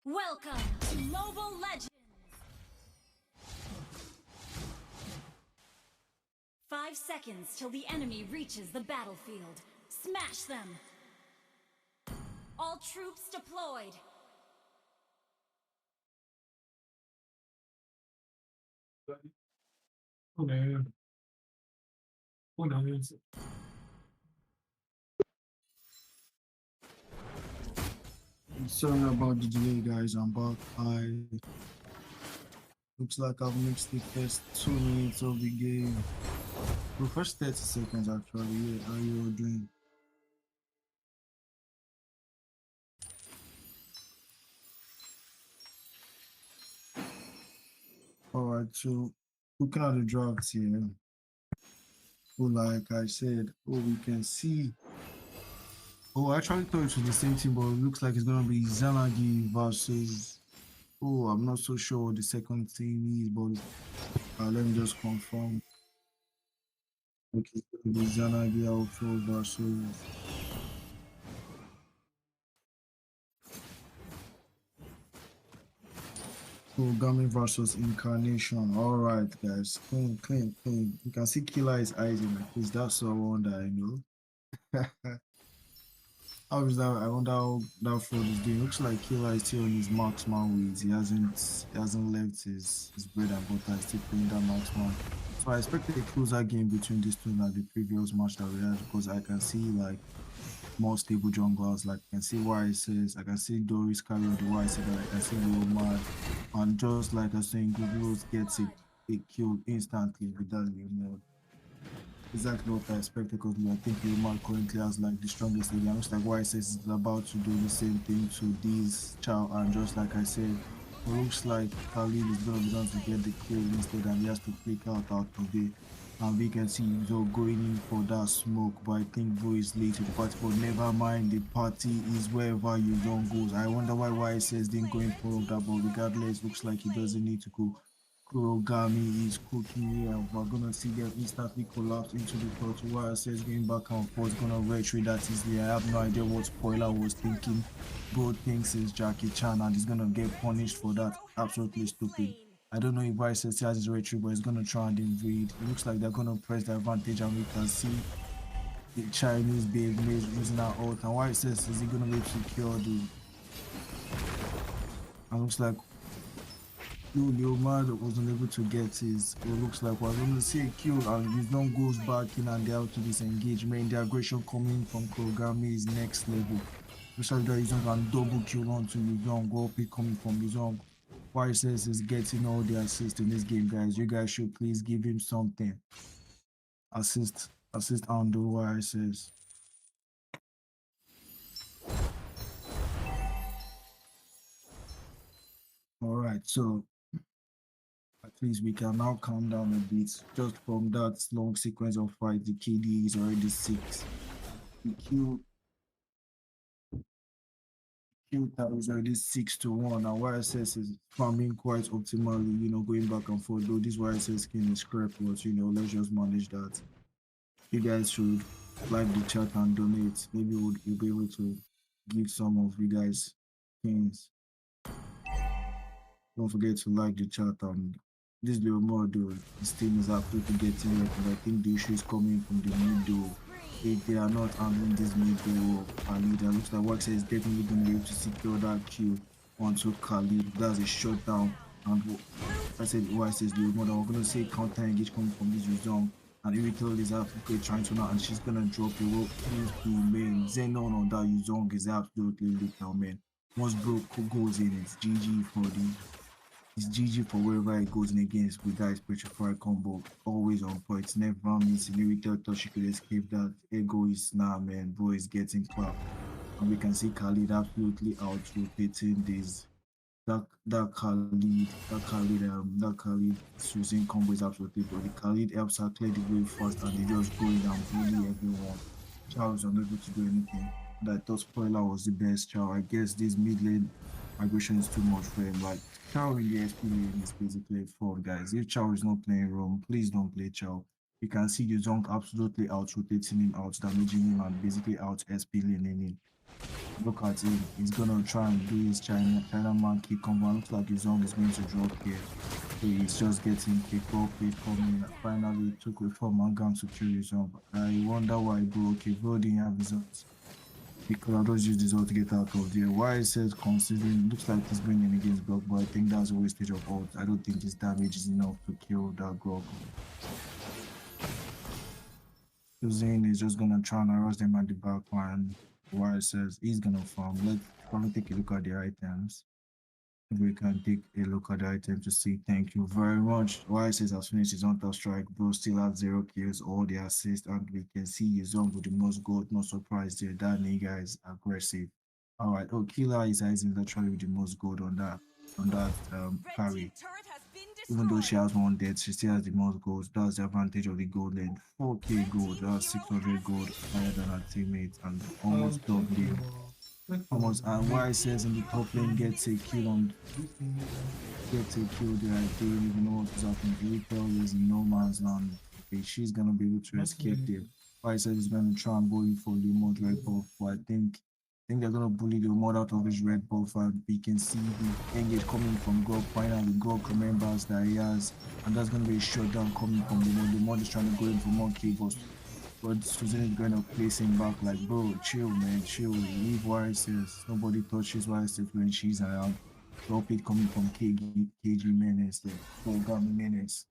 Welcome to Mobile Legends! 5 seconds till the enemy reaches the battlefield. Smash them! All troops deployed! Who knows? Who knows? Sorry about the delay, guys. I'm back. I looks like I've mixed the first 2 minutes of the game. The first 30 seconds actually. Yeah, how you all doing? Alright, so looking at the drafts here. Oh, like I said, oh, we can see. Oh, I actually thought it was the same team, but it looks like it's gonna be Zanagi versus. Oh, I'm not so sure what the second team is, but let me just confirm. Okay, it's gonna be Zanagi Alpha versus. Gami versus Incarnation. All right, guys. Clean, clean, clean. You can see Killer is eyes in my face. That's so wonder I know. How is that? I wonder how that fraud is doing. Looks like Killer is still on his marksman with. He hasn't left his bread and butter. He's still playing that marksman. So I expected a closer game between these two than the previous match that we had because I can see like more stable junglers. Like I can see YSS, I can see Doris carrying the YSS, I can see Leomar, and just like I was saying, Google gets a kill instantly with that Leomar. Exactly what I expected because I think Leomar currently has like the strongest area. Looks like YSS is about to do the same thing to this Chow, and just like I said, it looks like Khalid is gonna be done to get the kill instead, and he has to flick out of the. And we can see Zo going in for that smoke, but I think Bro is late to the party. But never mind, the party is wherever you don't go. I wonder why YSS didn't go in for that, but regardless, looks like he doesn't need to go. Kurogami is cooking here. We're gonna see them instantly collapse into the plot. YSS going back and forth, gonna retreat that easily. I have no idea what spoiler was thinking. Bro thinks it's Jackie Chan and he's gonna get punished for that. Absolutely stupid. I don't know if YSS has his retreat, but he's gonna try and invade. It looks like they're gonna press the advantage, and we can see the Chinese babe made using that ult. And why it says is he gonna be able to secure the? And looks like Leomard wasn't able to get his. It looks like we're gonna see a kill, and his non goes back in and they have to disengage. Man, the aggression coming from Kogami is next level. Looks like that Yuzong can double kill onto Yuzong. Go pick coming from Yuzong. Why says is getting all the assists in this game, guys. You guys should please give him something. Assist on the why says. All right, so at least we can now calm down a bit. Just from that long sequence of fight, the KD is already 6. The Q that is already 6-1. And YSS is farming quite optimally, going back and forth. Though this YSS skin is scrap, but let's just manage that. You guys should like the chat and donate. Maybe we'll be able to give some of you guys things. Don't forget to like the chat, and this little more though, this team is absolutely getting it, but I think the issue is coming from the mid though. If they are not handling this mid though, Khalid, it looks like Waxa is definitely going to be able to secure that kill onto Khalid. That's a shutdown, and I said why says the more we're going to say counter engage coming from this zone. And Iritel is absolutely trying to now, and she's gonna drop a rope into main. Xenon on that Yuzong is absolutely lethal, man. Once Broke goes in, it's GG for the it's GG for wherever it goes in against with that Petrified combo. Always on point. Never missing. Iritel thought she could escape that. Ego is now, man. Bro is getting clapped. And we can see Khalid absolutely out rotating this. That Khalid Susan combo is absolutely good. The Khalid helps her clear the way fast, and they just go in and bully everyone. Chow is unable to do anything. And I thought spoiler was the best Chow. I guess this mid lane migration is too much for him. Like Chow in the SP lane is basically a fraud, guys. If Chow is not playing Rome, please don't play Chow. You can see Yuzong absolutely out rotating him, out damaging him, and basically out SP laning him. Look at him. He's gonna try and do his China man kick combo. Looks like his song is going to drop here. So he's just getting kicked off with coming. Finally took with 4-man to kill his own. I wonder why bro. Okay, bro didn't have results. Because I just use this all to get out of there. Why it says considering looks like he's going in against Grog, but I think that's a wastage of ult. I don't think this damage is enough to kill that Grog. So Zane is just gonna try and harass them at the back line. Why it says he's gonna farm. Let's probably take a look at the items. If we can take a look at the item to see thank you very much. Why it says has finished his hunter strike, bro still has 0 kills, all the assists, and we can see his own with the most gold. No surprise there. That nigga is aggressive. Alright, oh Killer is literally with the most gold on that carry. Even though she has 1 death, she still has the most gold. That's the advantage of the gold lane. 4k gold, that's 600 gold higher than her teammates, and almost top lane. Almost, and why it says in the top lane gets a kill there. I don't even know what is happening. Retail is in no man's land. Okay, she's gonna be able to escape there. Why it says he's gonna try and go in for the mod red buff, but I think they're gonna bully the mod out of his red buff, and we can see the engage coming from Gog. Finally, Gog remembers that he has, and that's gonna be a shutdown coming from the mod. The mod is trying to go in for more kills, but Susan is going to place him back like, bro, chill, man, chill. Leave YSS. Nobody touches YSS when she's around. Drop it coming from KG Menace there. Kogami Menace.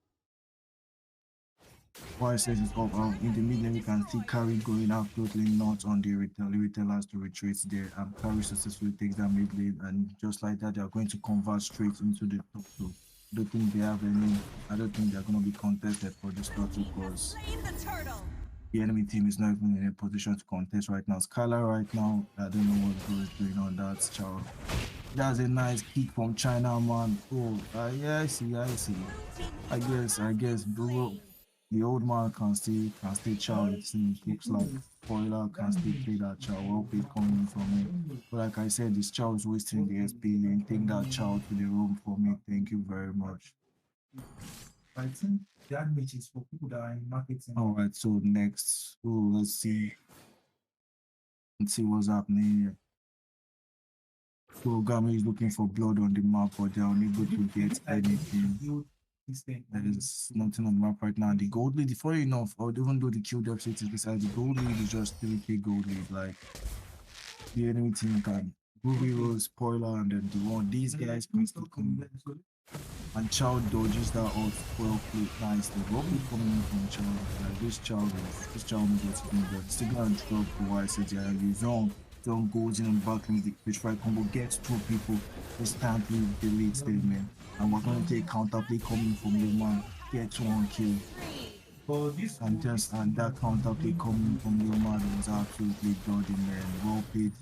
YSS is up out. In the middle, we can see Carry going absolutely not on the retail. The retail has to retreat there, and Carry successfully takes that mid lane, and just like that, they are going to convert straight into the top two. I don't think they're going to be contested for this top two because the enemy team is not even in a position to contest right now. Skylar right now, I don't know what Bro is doing on that Chow. That's a nice kick from China, man. Oh, yeah, I see. I guess Bro, the old man can still Chow. It seems looks like Spoiler can still play that Chow. Well played coming from him. But like I said, this Chow is wasting the SP lane. Take that Chow to the room for me. Thank you very much. I think that which is for people that are in marketing. All right, so next, let's see what's happening here. So Gami is looking for blood on the map, but they're unable to get anything. There is nothing on the map right now. The gold lead, funny enough, or even though the kill deficit is beside the gold lead is just 3k gold lead. Like the enemy team can Ruby Rose, spoiler, and then the one these guys constantly come. And Chow dodges that off well played nicely. What we coming in from Chow? Like this Chow knows what to do, but still gonna drop the wide city and use Zone goes in and back with the pitch right combo, gets two people instantly deletes them, man. And we're gonna take counterplay coming from your man, get one kill. And that counterplay coming from your man was absolutely bloody, man. Well played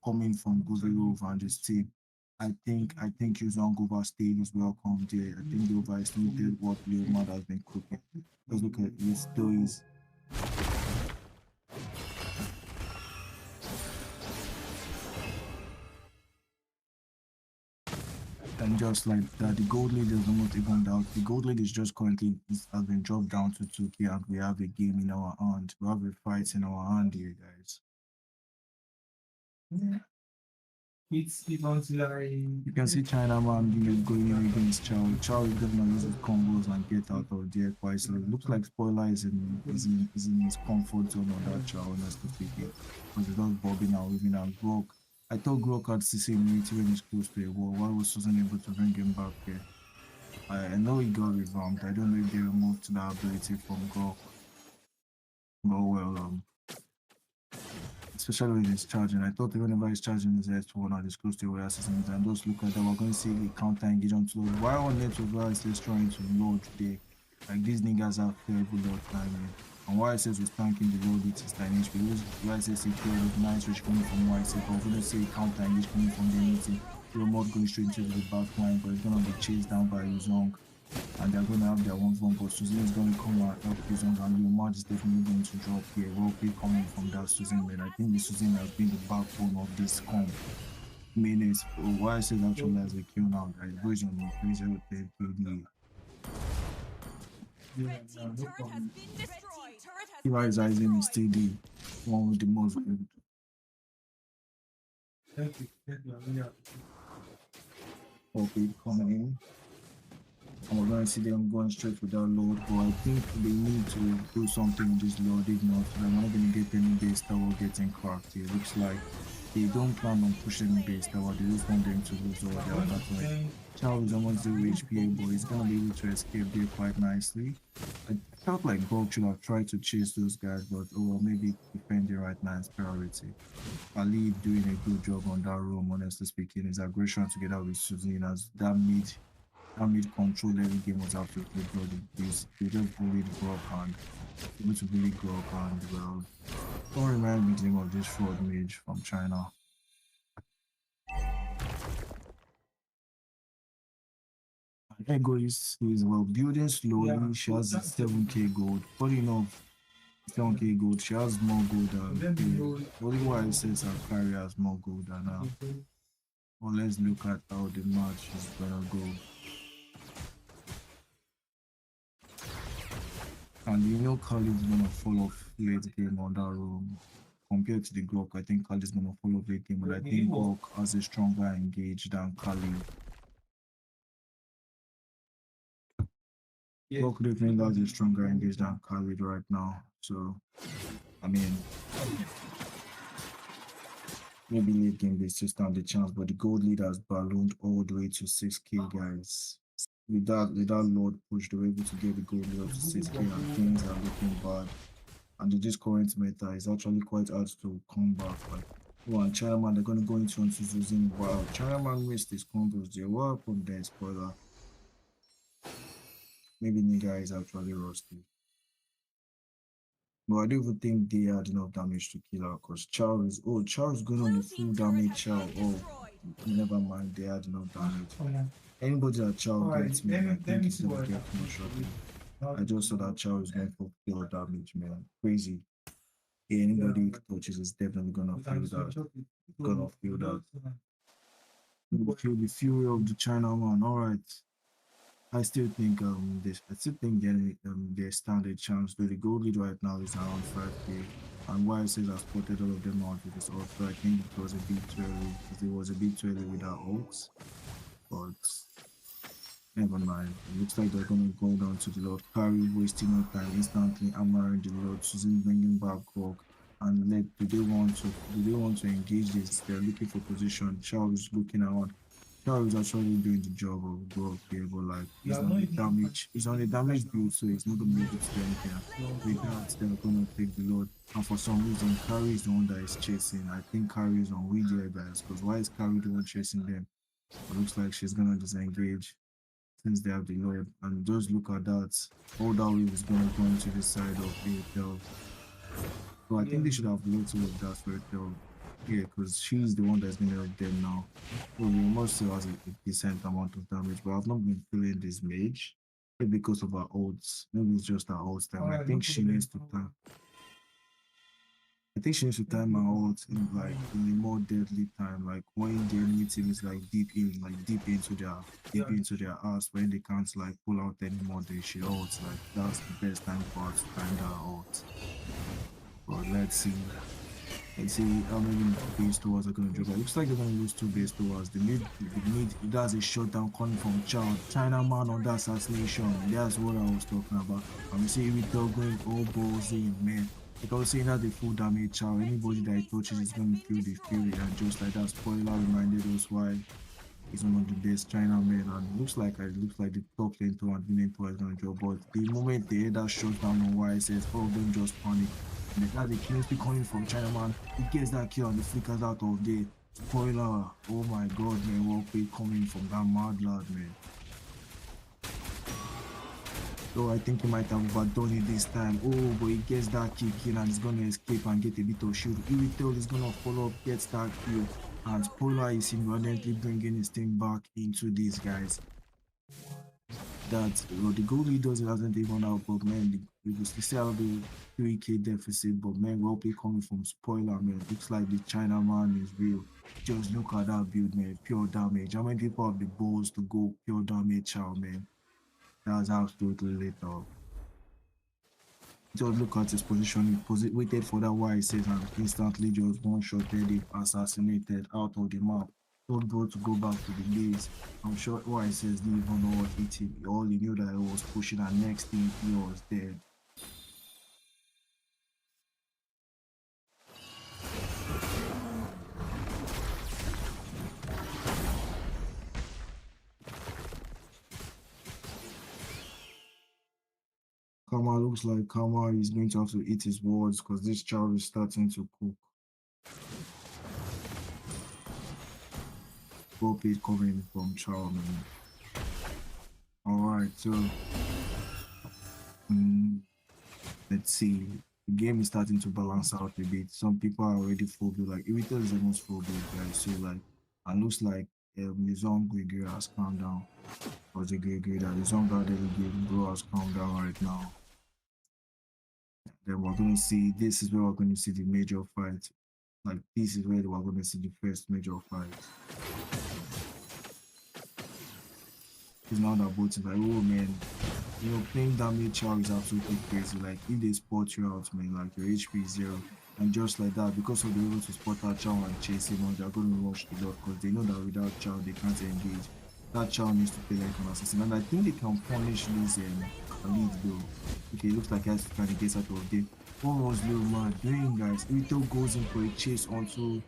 coming from Guzerov and his team. I think Yuzong overstayed his welcome there. I think they overestimated what Leomad has been cooking. Just look at his stories. And just like that, the gold lead is almost evened out. The gold lead is just currently has been dropped down to 2k, and we have a game in our hand. We have a fight in our hand here, guys. Yeah. It's like you can see Chinaman going in against Chow. Chow is gonna use his combos and get out of there quite so it looks like spoiler is in his comfort zone on that Chow, honestly speaking. Because he's just bobbing out, even out Grok. I thought Grok had CC immunity when he's close to a wall. Why was Susan able to bring him back here? I know he got revamped. I don't know if they removed that ability from Grok. But well, especially when he's charging. I thought whenever he's charging his S1 or he's close to where systems and those look like that, we're going to see the counter engage on to load. Why on net of where is trying to load there? Like these niggas have terrible load timing. And why says was tanking the load with his 9 HP. Why says secure with nice reach coming from white safe. But we don't see counter engage coming from the enemy. Remote going straight into the back line, but it's gonna be chased down by Yuzong. And they're going to have their 1-1, but Susan is going to come and help Susan, and Leomad is definitely going to drop here. Well play coming from that Susan, man. I think the Susan has been the backbone of this comp. Minutes, why I say that actually as a kill now, guys. Boys on the 3-0 KD. Kira is Aizen is still the one with the most good. Okay, coming in. And we're going to see them going straight with that load, but I think they need to do something with this load. If not, they're not going to get any base tower getting cracked. It looks like they don't plan on pushing the base tower, they just want them to lose all their attack. Chow is almost 0 HP, but he's going to be able to escape there quite nicely. I felt like Gog should have tried to chase those guys, but oh well, maybe defending right now is priority. Ali doing a good job on that room, honestly speaking. His aggression together with Susan as that mid control every game was absolutely bloody. They just bullied Grok and able to bully Grok and well, don't remind me the name of this fraud mage from China. Ego is well building slowly. She has 7k gold. Funny enough, 7k gold. She has more gold than only why it says her carrier has more gold than her. Well, let's look at how the match is gonna go. And you know Khalid's gonna fall off late game on that room. Compared to the Glock, I think Khalid's gonna fall off late game, but I think Glock has a stronger engage than Khalid. Glock definitely has a stronger engage than Khalid right now. So, I mean, maybe late game they still stand the chance, but the gold lead has ballooned all the way to 6k, guys. With that Lord push, they were able to get the gold lead up to 6k, and things are looking bad. And the this current meta is actually quite hard to come back. Like, oh, and Chinaman, they're going to go into Zuzin. Wow, Chinaman missed his combos there. What happened there, spoiler? Maybe Niga is actually rusty. But I don't even think they had enough damage to kill her because Charles going on the full damage Chow. Oh, never mind, they had enough damage. Anybody that Chow gets me, I think he's gonna get more shortly. I just saw that Chow is going for pure damage, man. Crazy. Yeah, anybody who touches is definitely gonna feel that. Gonna feel that. Feel the fury of the Chinaman. Alright. I still think they stand a chance. Though the goal lead right now is around 5k, and why I say I spotted all of them out with this ultra, I think it was a bit too early. It was a bit too early with our ults, but Never mind. It looks like they're gonna go down to the Lord. Curry wasting no time, instantly hammering the Lord. Susan bringing back Gog. And let do they want to engage this? They're looking for position. Charles looking around. Charles is actually doing the job of Gog here, but like You he's are on not the even damage. He's on the damage build, so he's not gonna be able to do anything. no, With that, they're gonna take the Lord. And for some reason, Curry is the one that is chasing. I think Curry is on weed here, guys. Because why is Curry the one chasing them? It looks like she's gonna disengage since they have the Lord. And just look at that. All that wave is going to go into the side of AFL. So I think they yeah. should have loads of that for AFL. Yeah, because she's the one that's going to help them now. So we must still has a decent amount of damage, but I've not been feeling this mage. Maybe because of her odds. Maybe it's just her odds time. I Alright, no think she needs to problem. time. I think she needs to time her ult in like in a more deadly time, like when the enemy team is like deep into their ass when they can't like pull out anymore, they should ult. Like that's the best time for her to time that ult. But let's see. Let's see how many base towers are gonna drop. It looks like they're gonna lose two base towers. The mid that's a shutdown coming from China man on that assassination. That's what I was talking about. I'm seeing Vitor going all balls in, man. Because saying that the full damage child, anybody that he touches is going to feel the fury, and just like that spoiler reminded us why he's one of the best China men. And it looks like the top lane tower and the main tower is going to drop. But the moment the header shuts down on YSS, all of them just panic. And that's the killing speed coming from China man. He gets that kill and the flickers out of there. Spoiler, oh my god, man, what play coming from that mad lad, man. So I think he might have overdone it this time. Oh, but he gets that kick in and he's gonna escape and get a bit of shield. Irritel is gonna follow up, gets that kill, and Spoiler is single-handedly bringing his team back into these guys. That the goalie does it hasn't even out, but man, we still have the 3k deficit. But man, well play coming from Spoiler, man. Looks like the China man is real. Just look at that build, man. Pure damage. How many people have the balls to go pure damage, child, man? That's absolutely lethal. Just look at his position. He waited for that why he says and instantly just one-shotted it, assassinated out of the map. Told bro to go back to the base. I'm sure why he says didn't even know what hit him. All he knew that he was pushing and next thing he was dead. Kama looks like Kama is going to have to eat his words because this child is starting to cook. Hope is coming from Chow, man. Alright, so mm, let's see. The game is starting to balance out a bit. Some people are already full build, like Irita is almost full build, guys. So like, and looks like the Zong Grigir has calmed down. Or the Grigir that the Zong guy game bro has calmed down right now. Then we're gonna see. This is where we're gonna see the major fight. Like this is where we're gonna see the first major fight. It's not that both like, oh man, playing damage chow is absolutely crazy. Like if they spot you out, man, like your HP is zero, and just like that, because of the able to spot that chow and chase him on, they're gonna rush the lot because they know that without chow they can't engage. That chow needs to play like an assassin, and I think they can punish this lead though. Okay, it looks like he has to kind of get out of there. What was Lil Man doing, guys? Rito goes in for a chase onto.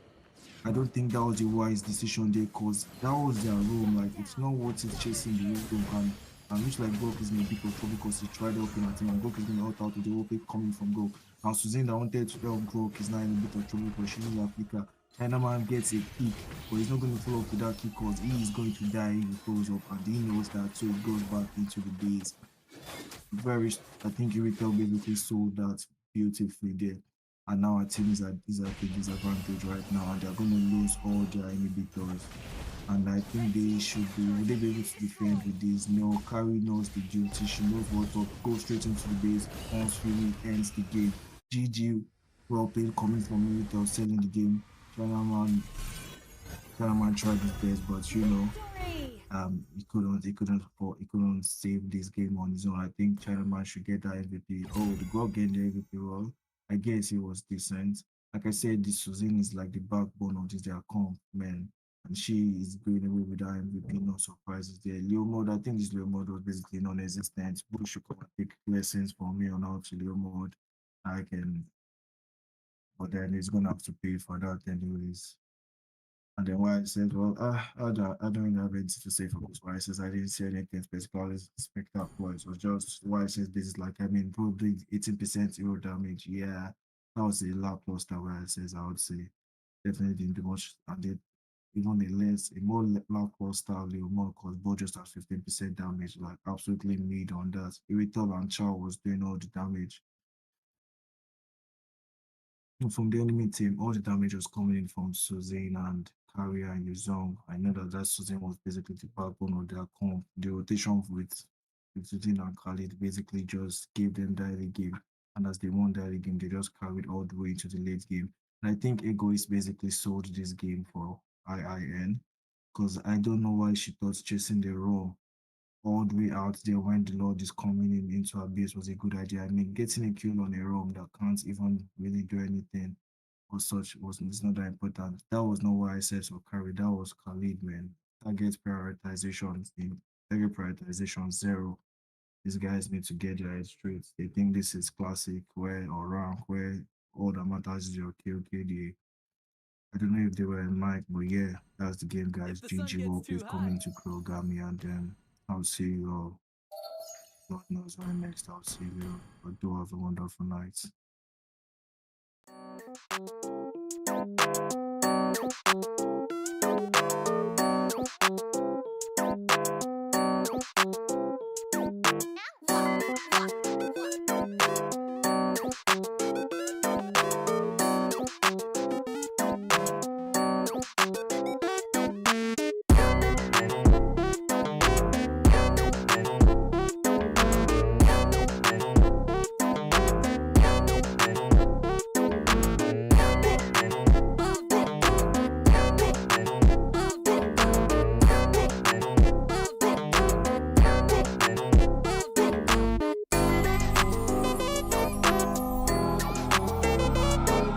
I don't think that was a wise decision there because that was their room. Like, it's not worth it chasing the room. And looks like Gok is in a bit of trouble because he tried helping at him. And Gok is going to help out with the whole coming from Gok. And Suzanne that wanted to help Gok is now in a bit of trouble because she needs a flicker. Chinaman gets a kick, but he's not going to follow up with that kick because he is going to die if he follows up. And he knows that, so he goes back into the base. I think Iritel basically sold that beautifully there. And now our team is at a disadvantage right now, and they're going to lose all their inhibitors. And I think will they be able to defend with this? No, Carrie knows the duty, she knows what's up, go straight into the base, once Fury ends the game. GG, well played coming from Iritel, selling the game. Chinaman tried his best, but he couldn't save this game on his own. I think Chinaman should get that MVP. Oh, the God getting the MVP role. I guess it was decent. Like I said, this Suzanne is like the backbone of this their comp, man. and she is going away with her MVP. No surprises there. Leo mode, I think this Leo mode was basically non-existent. Bush should come and take lessons from me on how to Leo mode. I can, but then he's gonna have to pay for that anyways. And then why I said, well, I don't really have anything to say for this. Why I says I didn't see anything particularly spectacular. It was just why I says this is like, I mean, probably 18% hero damage. Yeah, that was a lackluster where I says I would say definitely didn't do much. And then even a more lackluster more because both just has 15% damage, like absolutely mid on that. Irritab and Chow was doing all the damage. From the enemy team, all the damage was coming in from Suzanne and Carrier and Yuzong. I know that Suzanne was basically the backbone of their comp. The rotation with Suzanne and Khalid basically just gave them that early game. And as they won that early game, they just carried all the way into the late game. And I think Egoist basically sold this game for IIN because I don't know why she thought chasing the raw all the way out there when the Lord is coming in into her base was a good idea. I mean, getting a kill on a roam that can't even really do anything or such was it's not that important. That was not what I said for carry. That was Khalid, man. Target prioritization in target prioritization zero. These guys need to get their head straight. They think this is classic where or rank where all that matters is your kill KDA. I don't know if they were in mic, but yeah, that's the game, guys. If the sun GG gets will too please hot, coming to Kurogami, and then I'll see you all. God knows when next I'll see you. But do have a wonderful night.